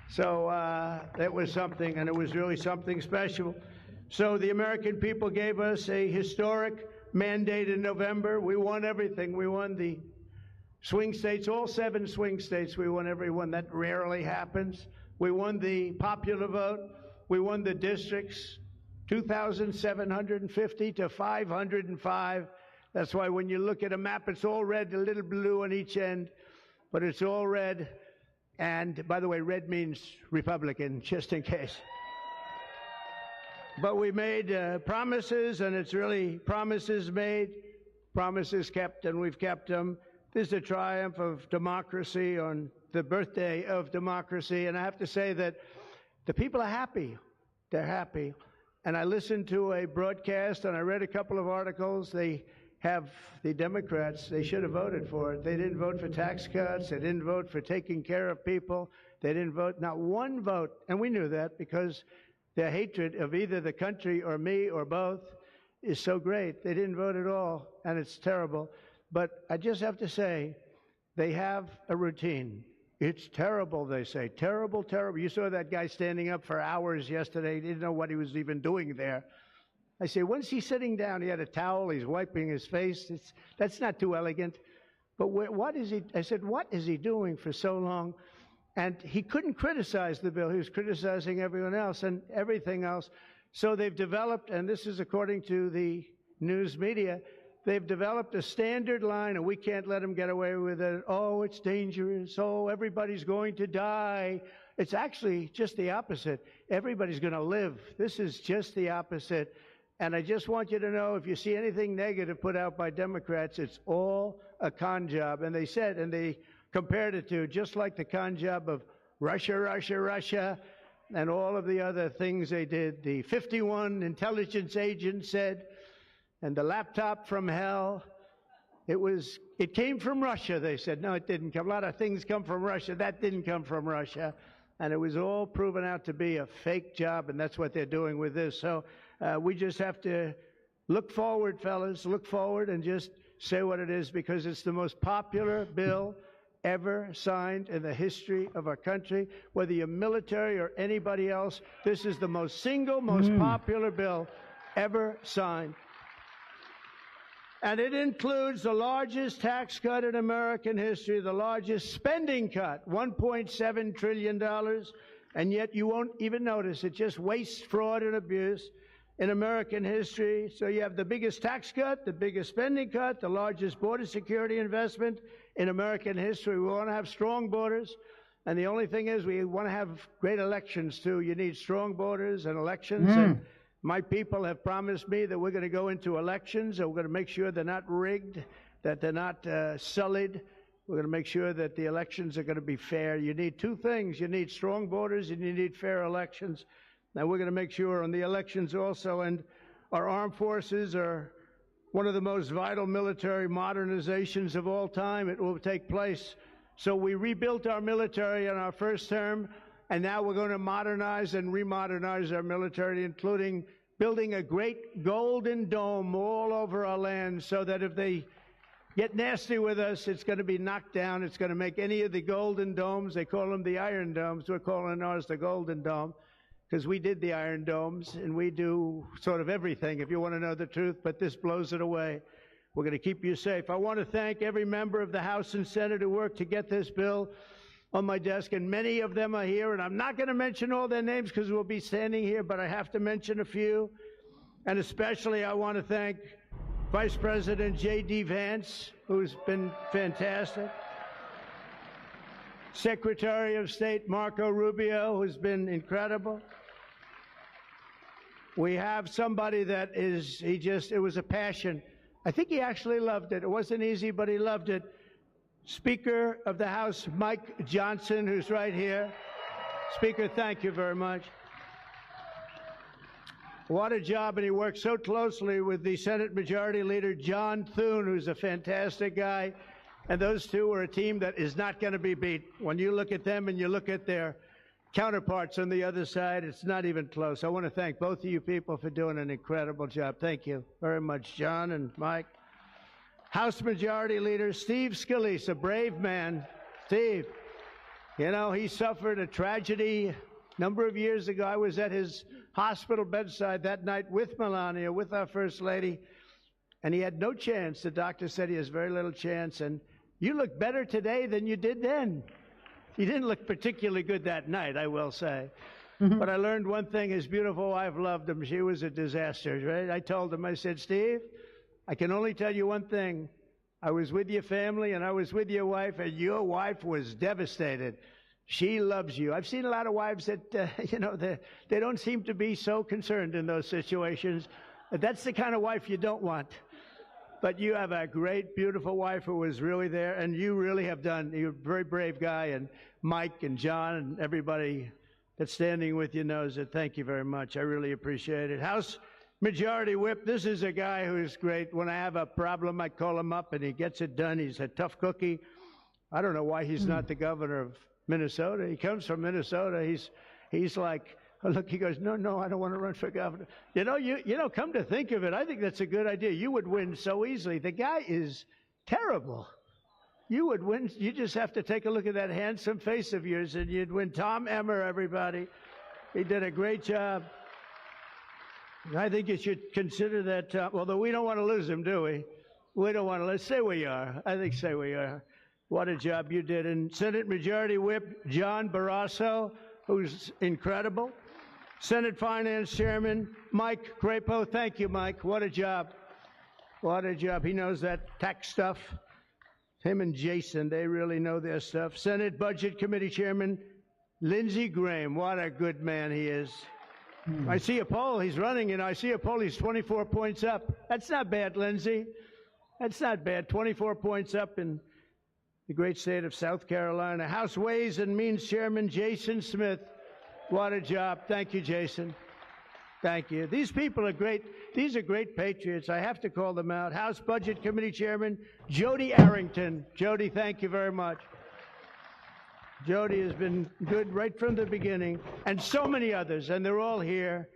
So that was something, and it was really something special. So the American people gave us a historic mandate in November. We won everything. We won the swing states, all 7 swing states. We won every one. That rarely happens. We won the popular vote. We won the districts, 2,750 to 505. That's why when you look at a map, it's all red, a little blue on each end, but it's all red. And by the way, red means Republican, just in case. But we made promises, and it's really promises made, promises kept, and we've kept them. This is a triumph of democracy on the birthday of democracy. And I have to say that the people are happy. They're happy. And I listened to a broadcast and I read a couple of articles. They have the Democrats, they should have voted for it. They didn't vote for tax cuts. They didn't vote for taking care of people. They didn't vote, not one vote. And we knew that because their hatred of either the country or me or both is so great. They didn't vote at all, and it's terrible. But I just have to say, they have a routine. It's terrible, they say. Terrible, terrible. You saw that guy standing up for hours yesterday. He didn't know what he was even doing there. I say, when's he sitting down? He had a towel. He's wiping his face. That's not too elegant. But what is he? I said, what is he doing for so long? And he couldn't criticize the bill. He was criticizing everyone else and everything else. So they've developed, and this is according to the news media, they've developed a standard line, and we can't let them get away with it. Oh, it's dangerous. Oh, everybody's going to die. It's actually just the opposite. Everybody's going to live. This is just the opposite. And I just want you to know, if you see anything negative put out by Democrats, it's all a con job. And they said, and they compared it to just like the con job of Russia, Russia, Russia, and all of the other things they did. The 51 intelligence agents said, and the laptop from hell, it came from Russia, they said. No, it didn't come. A lot of things come from Russia. That didn't come from Russia. And it was all proven out to be a fake job, and that's what they're doing with this. So we just have to look forward, fellas, look forward and just say what it is, because it's the most popular bill ever signed in the history of our country. Whether you're military or anybody else, this is the most popular bill ever signed. And it includes the largest tax cut in American history, the largest spending cut, $1.7 trillion, and yet you won't even notice it. Just waste, fraud, and abuse in American history. So you have the biggest tax cut, the biggest spending cut, the largest border security investment in American history. We want to have strong borders, and the only thing is we want to have great elections, too. You need strong borders and elections, and my people have promised me that we're going to go into elections, and we're going to make sure they're not rigged, that they're not sullied. We're going to make sure that the elections are going to be fair. You need 2 things. You need strong borders, and you need fair elections. Now, we're going to make sure on the elections also, and our armed forces are one of the most vital military modernizations of all time. It will take place. So we rebuilt our military in our first term, and now we're going to modernize and remodernize our military, including building a great golden dome all over our land so that if they get nasty with us, it's going to be knocked down. It's going to make any of the golden domes, they call them the Iron Domes, we're calling ours the Golden Dome, because we did the Iron Domes, and we do sort of everything, if you want to know the truth, but this blows it away. We're going to keep you safe. I want to thank every member of the House and Senate who worked to get this bill on my desk, and many of them are here, and I'm not going to mention all their names because we'll be standing here, but I have to mention a few, and especially I want to thank Vice President J.D. Vance, who's been fantastic, Secretary of State Marco Rubio, who's been incredible. We have somebody that is, it was a passion. I think he actually loved it. It wasn't easy, but he loved it. Speaker of the House, Mike Johnson, who's right here. Speaker, thank you very much. What a job, and he worked so closely with the Senate Majority Leader, John Thune, who's a fantastic guy. And those two are a team that is not going to be beat. When you look at them and you look at their counterparts on the other side, it's not even close. I want to thank both of you people for doing an incredible job. Thank you very much, John and Mike. House Majority Leader Steve Scalise, a brave man. Steve, you know, he suffered a tragedy a number of years ago. I was at his hospital bedside that night with Melania, with our First Lady, and he had no chance. The doctor said he has very little chance, and you look better today than you did then. You didn't look particularly good that night, I will say. But I learned one thing, his beautiful wife loved him. She was a disaster, right? I told him, I said, Steve, I can only tell you one thing. I was with your family and I was with your wife, and your wife was devastated. She loves you. I've seen a lot of wives that, you know, they don't seem to be so concerned in those situations. That's the kind of wife you don't want. But you have a great, beautiful wife who was really there, and you really have done. You're a very brave guy, and Mike and John and everybody that's standing with you knows it. Thank you very much. I really appreciate it. House Majority Whip, this is a guy who is great. When I have a problem, I call him up, and he gets it done. He's a tough cookie. I don't know why he's not the governor of Minnesota. He comes from Minnesota. He's like, oh, look, he goes, no, I don't want to run for governor. You know, come to think of it, I think that's a good idea. You would win so easily. The guy is terrible. You would win. You just have to take a look at that handsome face of yours, and you'd win. Tom Emmer, everybody. He did a great job. I think you should consider that, although we don't want to lose him, do we? We don't want to. Let's say we are. I think say we are. What a job you did. And Senate Majority Whip John Barrasso, who's incredible. Senate Finance Chairman Mike Crapo. Thank you, Mike. What a job. What a job. He knows that tax stuff. Him and Jason, they really know their stuff. Senate Budget Committee Chairman Lindsey Graham. What a good man he is. I see a poll. He's running, and I see a poll. He's 24 points up. That's not bad, Lindsey. That's not bad. 24 points up in the great state of South Carolina. House Ways and Means Chairman Jason Smith. What a job. Thank you, Jason. Thank you. These people are great. These are great patriots. I have to call them out. House Budget Committee Chairman Jody Arrington. Jody, thank you very much. Jody has been good right from the beginning, and so many others, and they're all here,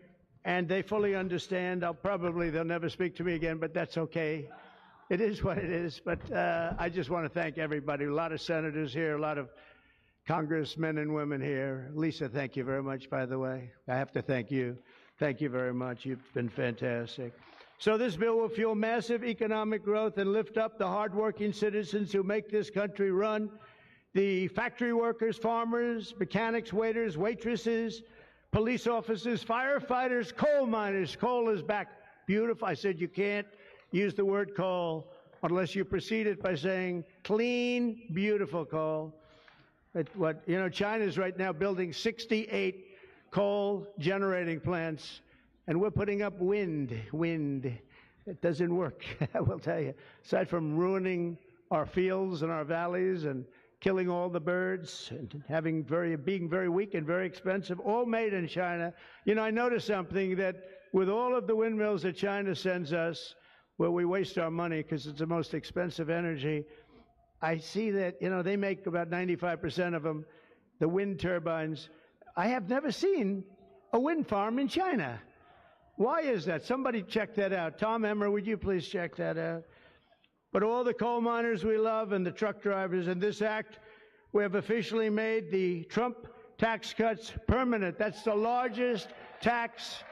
and they fully understand. They'll never speak to me again, but that's okay. It is what it is, but I just want to thank everybody. A lot of senators here, a lot of congressmen and women here. Lisa, thank you very much, by the way. I have to thank you. Thank you very much. You've been fantastic. So this bill will fuel massive economic growth and lift up the hardworking citizens who make this country run. The factory workers, farmers, mechanics, waiters, waitresses, police officers, firefighters, coal miners. Coal is back. Beautiful. I said you can't use the word coal unless you precede it by saying clean, beautiful coal. China's right now building 68 coal generating plants, and we're putting up wind. It doesn't work, I will tell you. Aside from ruining our fields and our valleys and killing all the birds and being very weak and very expensive, all made in China. You know, I noticed something, that with all of the windmills that China sends us, where we waste our money because it's the most expensive energy. I see that, they make about 95% of them, the wind turbines. I have never seen a wind farm in China. Why is that? Somebody check that out. Tom Emmer, would you please check that out? But all the coal miners we love and the truck drivers, in this act, we have officially made the Trump tax cuts permanent. That's the largest tax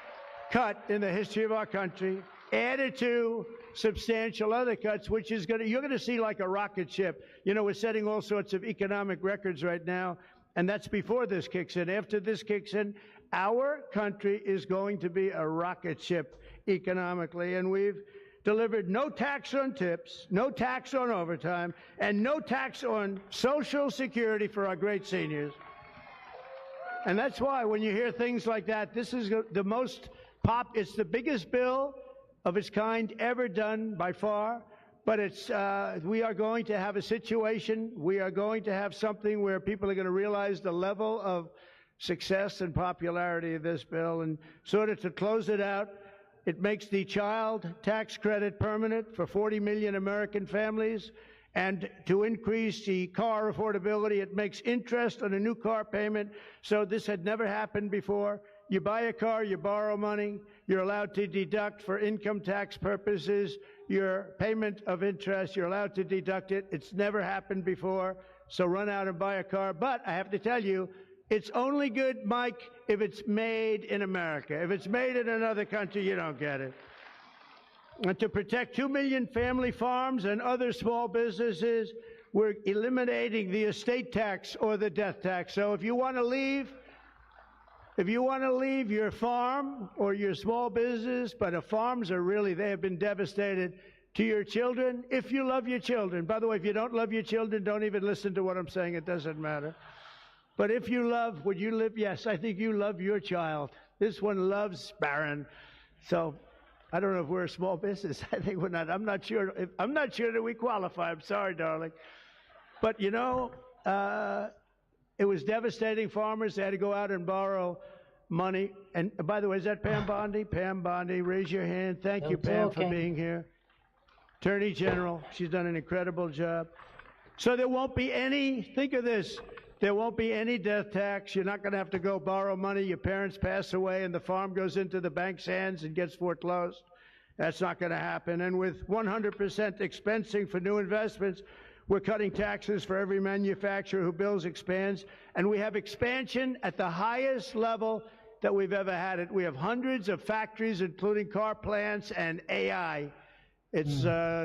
cut in the history of our country, added to substantial other cuts, which is you're going to see like a rocket ship. We're setting all sorts of economic records right now, and that's before this kicks in. After this kicks in, our country is going to be a rocket ship economically, and we've delivered no tax on tips, no tax on overtime, and no tax on Social Security for our great seniors. And that's why when you hear things like that, this is the most it's the biggest bill of its kind ever done by far, but we are going to have a situation, we are going to have something where people are going to realize the level of success and popularity of this bill. And sort of to close it out, it makes the child tax credit permanent for 40 million American families. And to increase the car affordability, it makes interest on a new car payment. So this had never happened before. You buy a car, you borrow money, you're allowed to deduct for income tax purposes your payment of interest. You're allowed to deduct it. It's never happened before. So run out and buy a car. But I have to tell you, it's only good, Mike, if it's made in America. If it's made in another country, you don't get it. And to protect 2 million family farms and other small businesses, we're eliminating the estate tax or the death tax. So if you want to leave your farm or your small business, but farms are really, they have been devastated, to your children, if you love your children. By the way, if you don't love your children, don't even listen to what I'm saying. It doesn't matter. But if you love, would you live? Yes, I think you love your child. This one loves Barron. So I don't know if we're a small business. I think we're not. I'm not sure that we qualify. I'm sorry, darling. But, it was devastating farmers. They had to go out and borrow money. And by the way, is that Pam Bondi? Pam Bondi, raise your hand. Thank you, Pam, for being here. Attorney General, she's done an incredible job. So there won't be any, think of this, there won't be any death tax. You're not going to have to go borrow money. Your parents pass away and the farm goes into the bank's hands and gets foreclosed. That's not going to happen. And with 100% expensing for new investments, we're cutting taxes for every manufacturer who builds, expands. And we have expansion at the highest level that we've ever had it. We have hundreds of factories, including car plants and AI. It's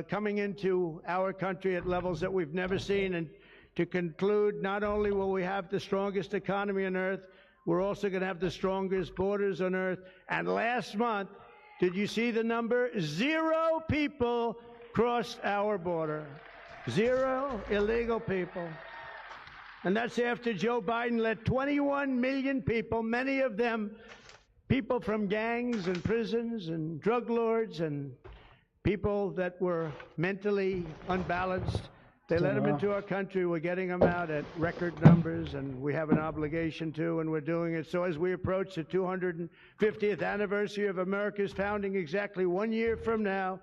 coming into our country at levels that we've never seen. And to conclude, not only will we have the strongest economy on earth, we're also going to have the strongest borders on earth. And last month, did you see the number? 0 people crossed our border. 0 illegal people. And that's after Joe Biden let 21 million people, many of them people from gangs and prisons and drug lords and people that were mentally unbalanced. They let them into our country. We're getting them out at record numbers, and we have an obligation to, and we're doing it. So as we approach the 250th anniversary of America's founding exactly 1 year from now,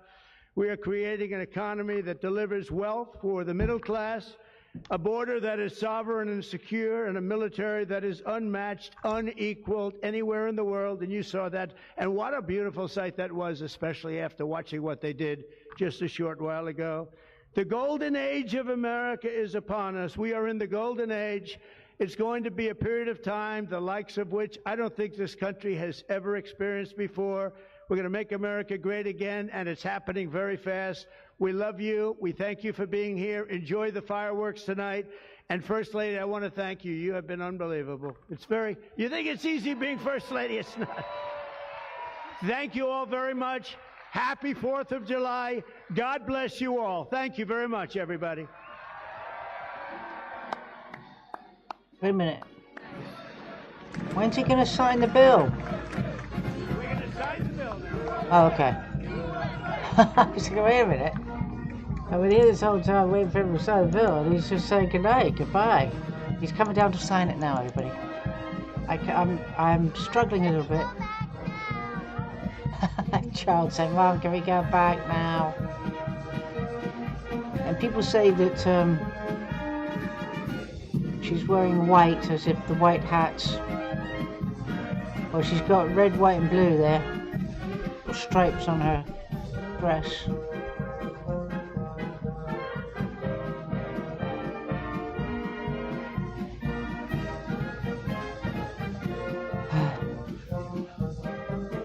we are creating an economy that delivers wealth for the middle class, a border that is sovereign and secure, and a military that is unmatched, unequaled anywhere in the world. And you saw that. And what a beautiful sight that was, especially after watching what they did just a short while ago. The golden age of America is upon us. We are in the golden age. It's going to be a period of time, the likes of which I don't think this country has ever experienced before. We're going to make America great again, and it's happening very fast. We love you. We thank you for being here. Enjoy the fireworks tonight. And First Lady, I want to thank you. You have been unbelievable. You think it's easy being First Lady? It's not. Thank you all very much. Happy 4th of July. God bless you all. Thank you very much, everybody. Wait a minute. When's he going to sign the bill? We're going to sign the bill now. Oh, okay. I was like, wait a minute. I've been here this whole time waiting for him to sign the bill, and he's just saying goodnight, goodbye. He's coming down to sign it now, everybody. I'm struggling a little bit. Child saying, Mom, can we go back now? And people say that she's wearing white as if the white hats. Well, she's got red, white and blue there. Stripes on her dress.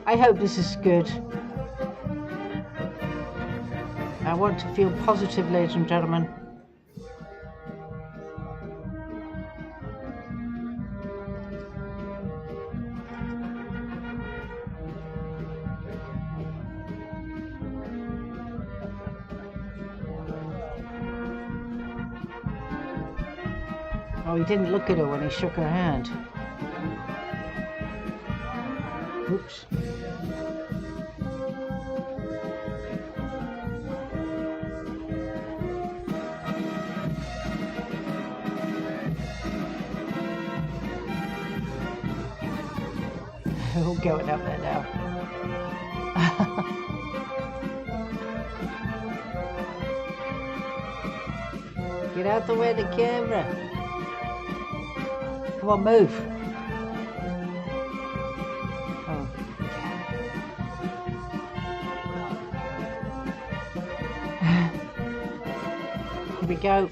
I hope this is good. I want to feel positive, ladies and gentlemen. Oh, he didn't look at her when he shook her hand. Oops. We'll going up there now. Get out the way of the camera. Come on, move. Oh. Here we go.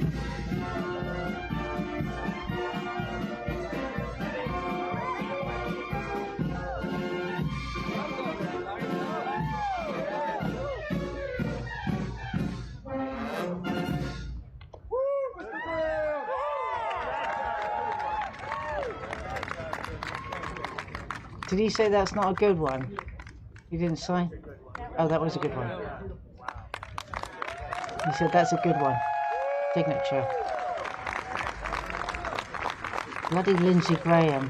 Did he say that's not a good one? He didn't say? Oh, that was a good one. He said that's a good one. Signature. Bloody Lindsey Graham.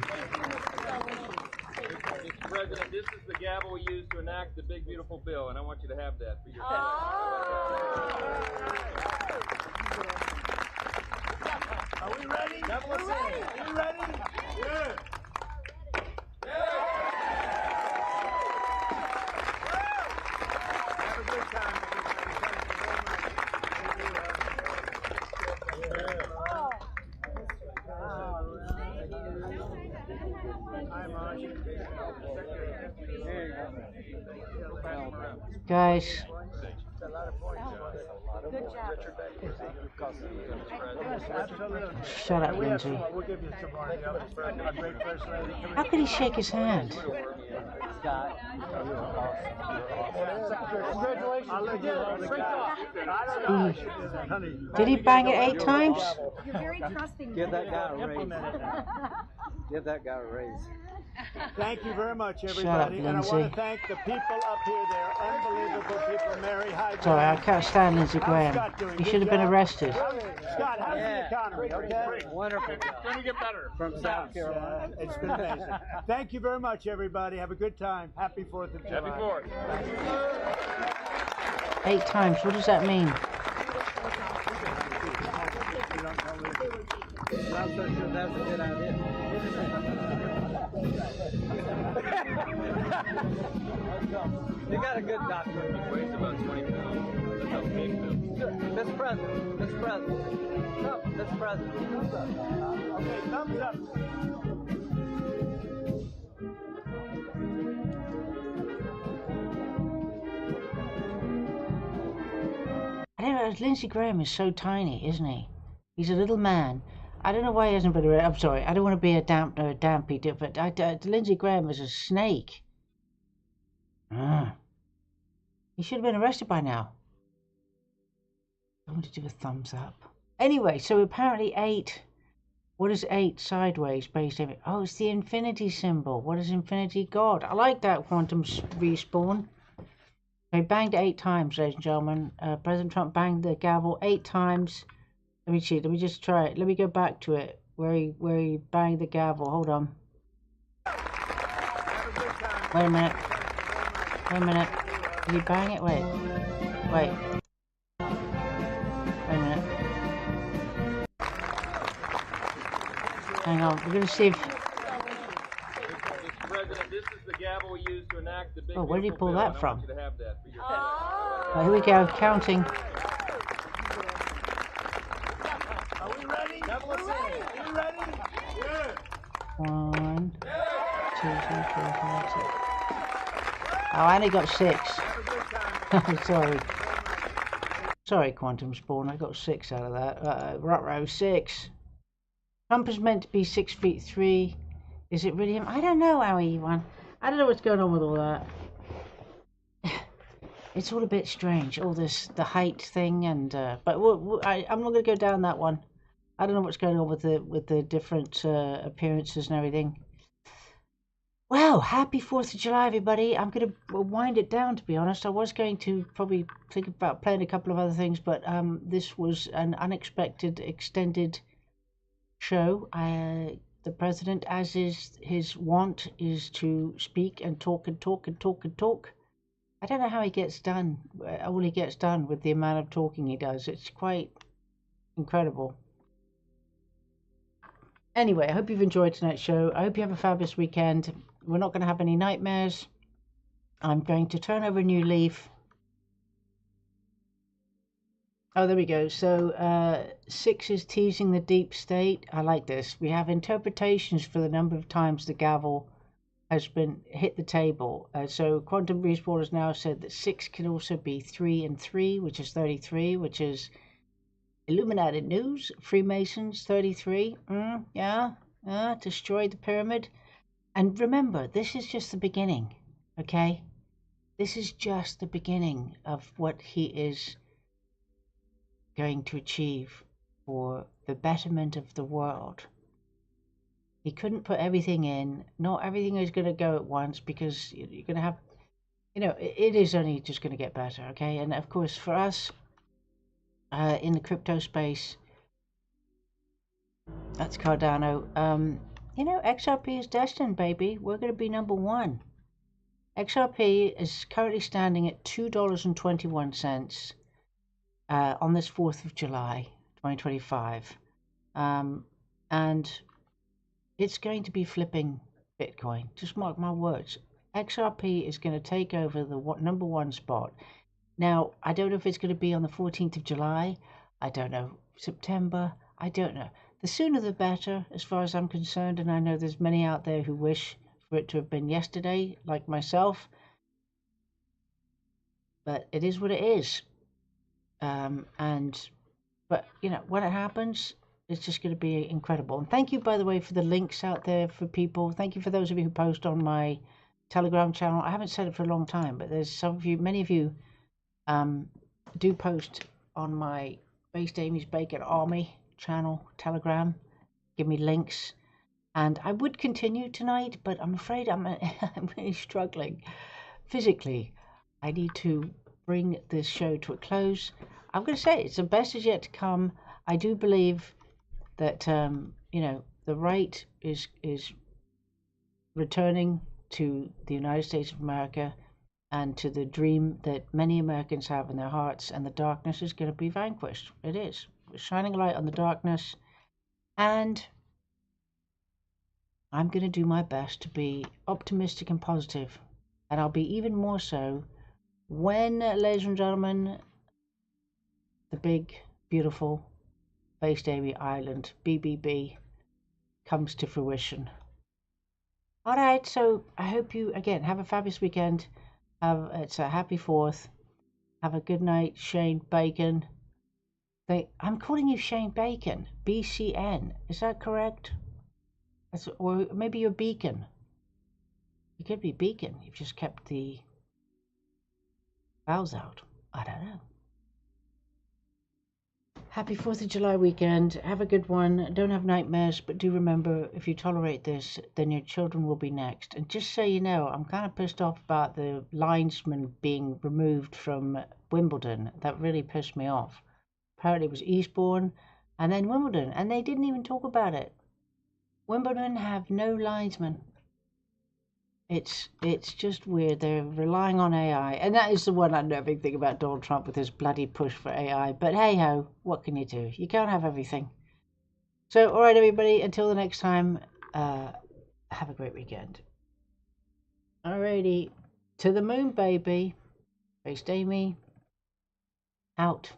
Mr. President, this is the gavel we use to enact the big beautiful bill, and I want you to have that for your Are we ready? We're ready. Are we ready? Good. Have a good time. Guys. Good job. Shut up, Lindsay. We'll give you some more. A great first lady. How could he shake his hand? Scott, you're awesome. Congratulations. I'll let you know the guy. Honey. Did he bang it 8 times? You're very trusting. Give that guy a raise. Give that guy a raise. Thank you very much, everybody. And I want Lindsay. to thank the people up here. They're unbelievable people. Mary, hi. Sorry, I can't stand Lindsey Graham. He should have been arrested. Scott, how's the economy? Okay. Wonderful. It's going to get better. From South Carolina. It's been amazing. Thank you very much, everybody. Have a good time. Happy 4th of July. Happy 4th. 8 times, what does that mean? I'm so sure that's a good idea. You got a good doctor. He weighs about 20 pounds. That's how big it is. Mr. President. Mr. President. Come, Mr. President. Thumbs up. Okay, thumbs up. I don't know, Lindsey Graham is so tiny, isn't he? He's a little man. I don't know why he hasn't been arrested. I'm sorry, I don't want to be a dampy, but Lindsey Graham is a snake. He should have been arrested by now. I want to do a thumbs up. Anyway, so apparently 8. What is 8 sideways based on? Oh, it's the infinity symbol. What is infinity God? I like that quantum respawn. He banged it 8 times, ladies and gentlemen. President Trump banged the gavel 8 times. Let me see. Let me just try it. Let me go back to it where he banged the gavel. Hold on. Wait a minute. Wait a minute. Did he bang it? Wait. Wait. Wait a minute. Hang on. We're gonna see if. Mr. President, this is the gavel we use to enact enact the big Oh, where did he beautiful pull bill, that and from? I want you to have that for your Well, here we go, counting. Are we ready? We're ready. Are we ready? Yeah. 1, 2, 3, 4, 5, 6. Oh, I only got 6. Sorry. Sorry, Quantum Spawn. I got 6 out of that. Ruh-roh, 6. Trump is meant to be 6'3". Is it really him? I don't know, Howie1. I don't know what's going on with all that. It's all a bit strange. All this, the height thing, and but I'm not going to go down that one. I don't know what's going on with the different appearances and everything. Well, happy 4th of July, everybody. I'm going to wind it down, to be honest. I was going to probably think about playing a couple of other things, but this was an unexpected extended show. The president, as is his wont, is to speak and talk and talk and talk and talk. I don't know how he gets done, all he gets done with the amount of talking he does. It's quite incredible. Anyway, I hope you've enjoyed tonight's show. I hope you have a fabulous weekend. We're not going to have any nightmares. I'm going to turn over a new leaf. Oh, there we go. So 6 is teasing the deep state. I like this. We have interpretations for the number of times the gavel has been hit the table. So Quantum Respawn has now said that 6 can also be 3 and 3, which is 33, which is Illuminati News, Freemasons, 33. Destroyed the pyramid. And remember, this is just the beginning, okay? This is just the beginning of what he is going to achieve for the betterment of the world. He couldn't put everything in. Not everything is going to go at once, because you're going to have, it is only just going to get better, okay? And of course, for us in the crypto space, that's Cardano. XRP is destined, baby. We're going to be number 1. XRP is currently standing at $2.21 on this 4th of July, 2025. And it's going to be flipping Bitcoin. Just mark my words. XRP is going to take over the number 1 spot. Now, I don't know if it's going to be on the 14th of July. I don't know. September. I don't know. The sooner the better, as far as I'm concerned. And I know there's many out there who wish for it to have been yesterday, like myself. But it is what it is. But when it happens, it's just going to be incredible. And thank you, by the way, for the links out there for people. Thank you for those of you who post on my Telegram channel. I haven't said it for a long time, but there's many of you do post on my Based Amy's Bacon Army channel, Telegram. Give me links. And I would continue tonight, but I'm afraid I'm really struggling physically. I need to bring this show to a close. I'm going to say it's the best is yet to come. I do believe that the right is returning to the United States of America and to the dream that many Americans have in their hearts, and the darkness is going to be vanquished. It is. We're shining a light on the darkness, and I'm going to do my best to be optimistic and positive, and I'll be even more so when, ladies and gentlemen, the big, beautiful Based Amy Island, BBB, comes to fruition. All right, so I hope you, again, have a fabulous weekend. It's a happy 4th. Have a good night, Shane Bacon. I'm calling you Shane Bacon, BCN. Is that correct? Or maybe you're Beacon. You could be Beacon. You've just kept the vowels out. I don't know. Happy 4th of July weekend. Have a good one. Don't have nightmares, but do remember, if you tolerate this, then your children will be next. And just so you know, I'm kind of pissed off about the linesman being removed from Wimbledon. That really pissed me off. Apparently it was Eastbourne and then Wimbledon, and they didn't even talk about it. Wimbledon have no linesman. It's just weird. They're relying on AI, and that is the one unnerving thing about Donald Trump with his bloody push for AI. But hey ho, what can you do? You can't have everything. So, all right, everybody. Until the next time, have a great weekend. Alrighty. To the moon, baby. Based Amy. Out.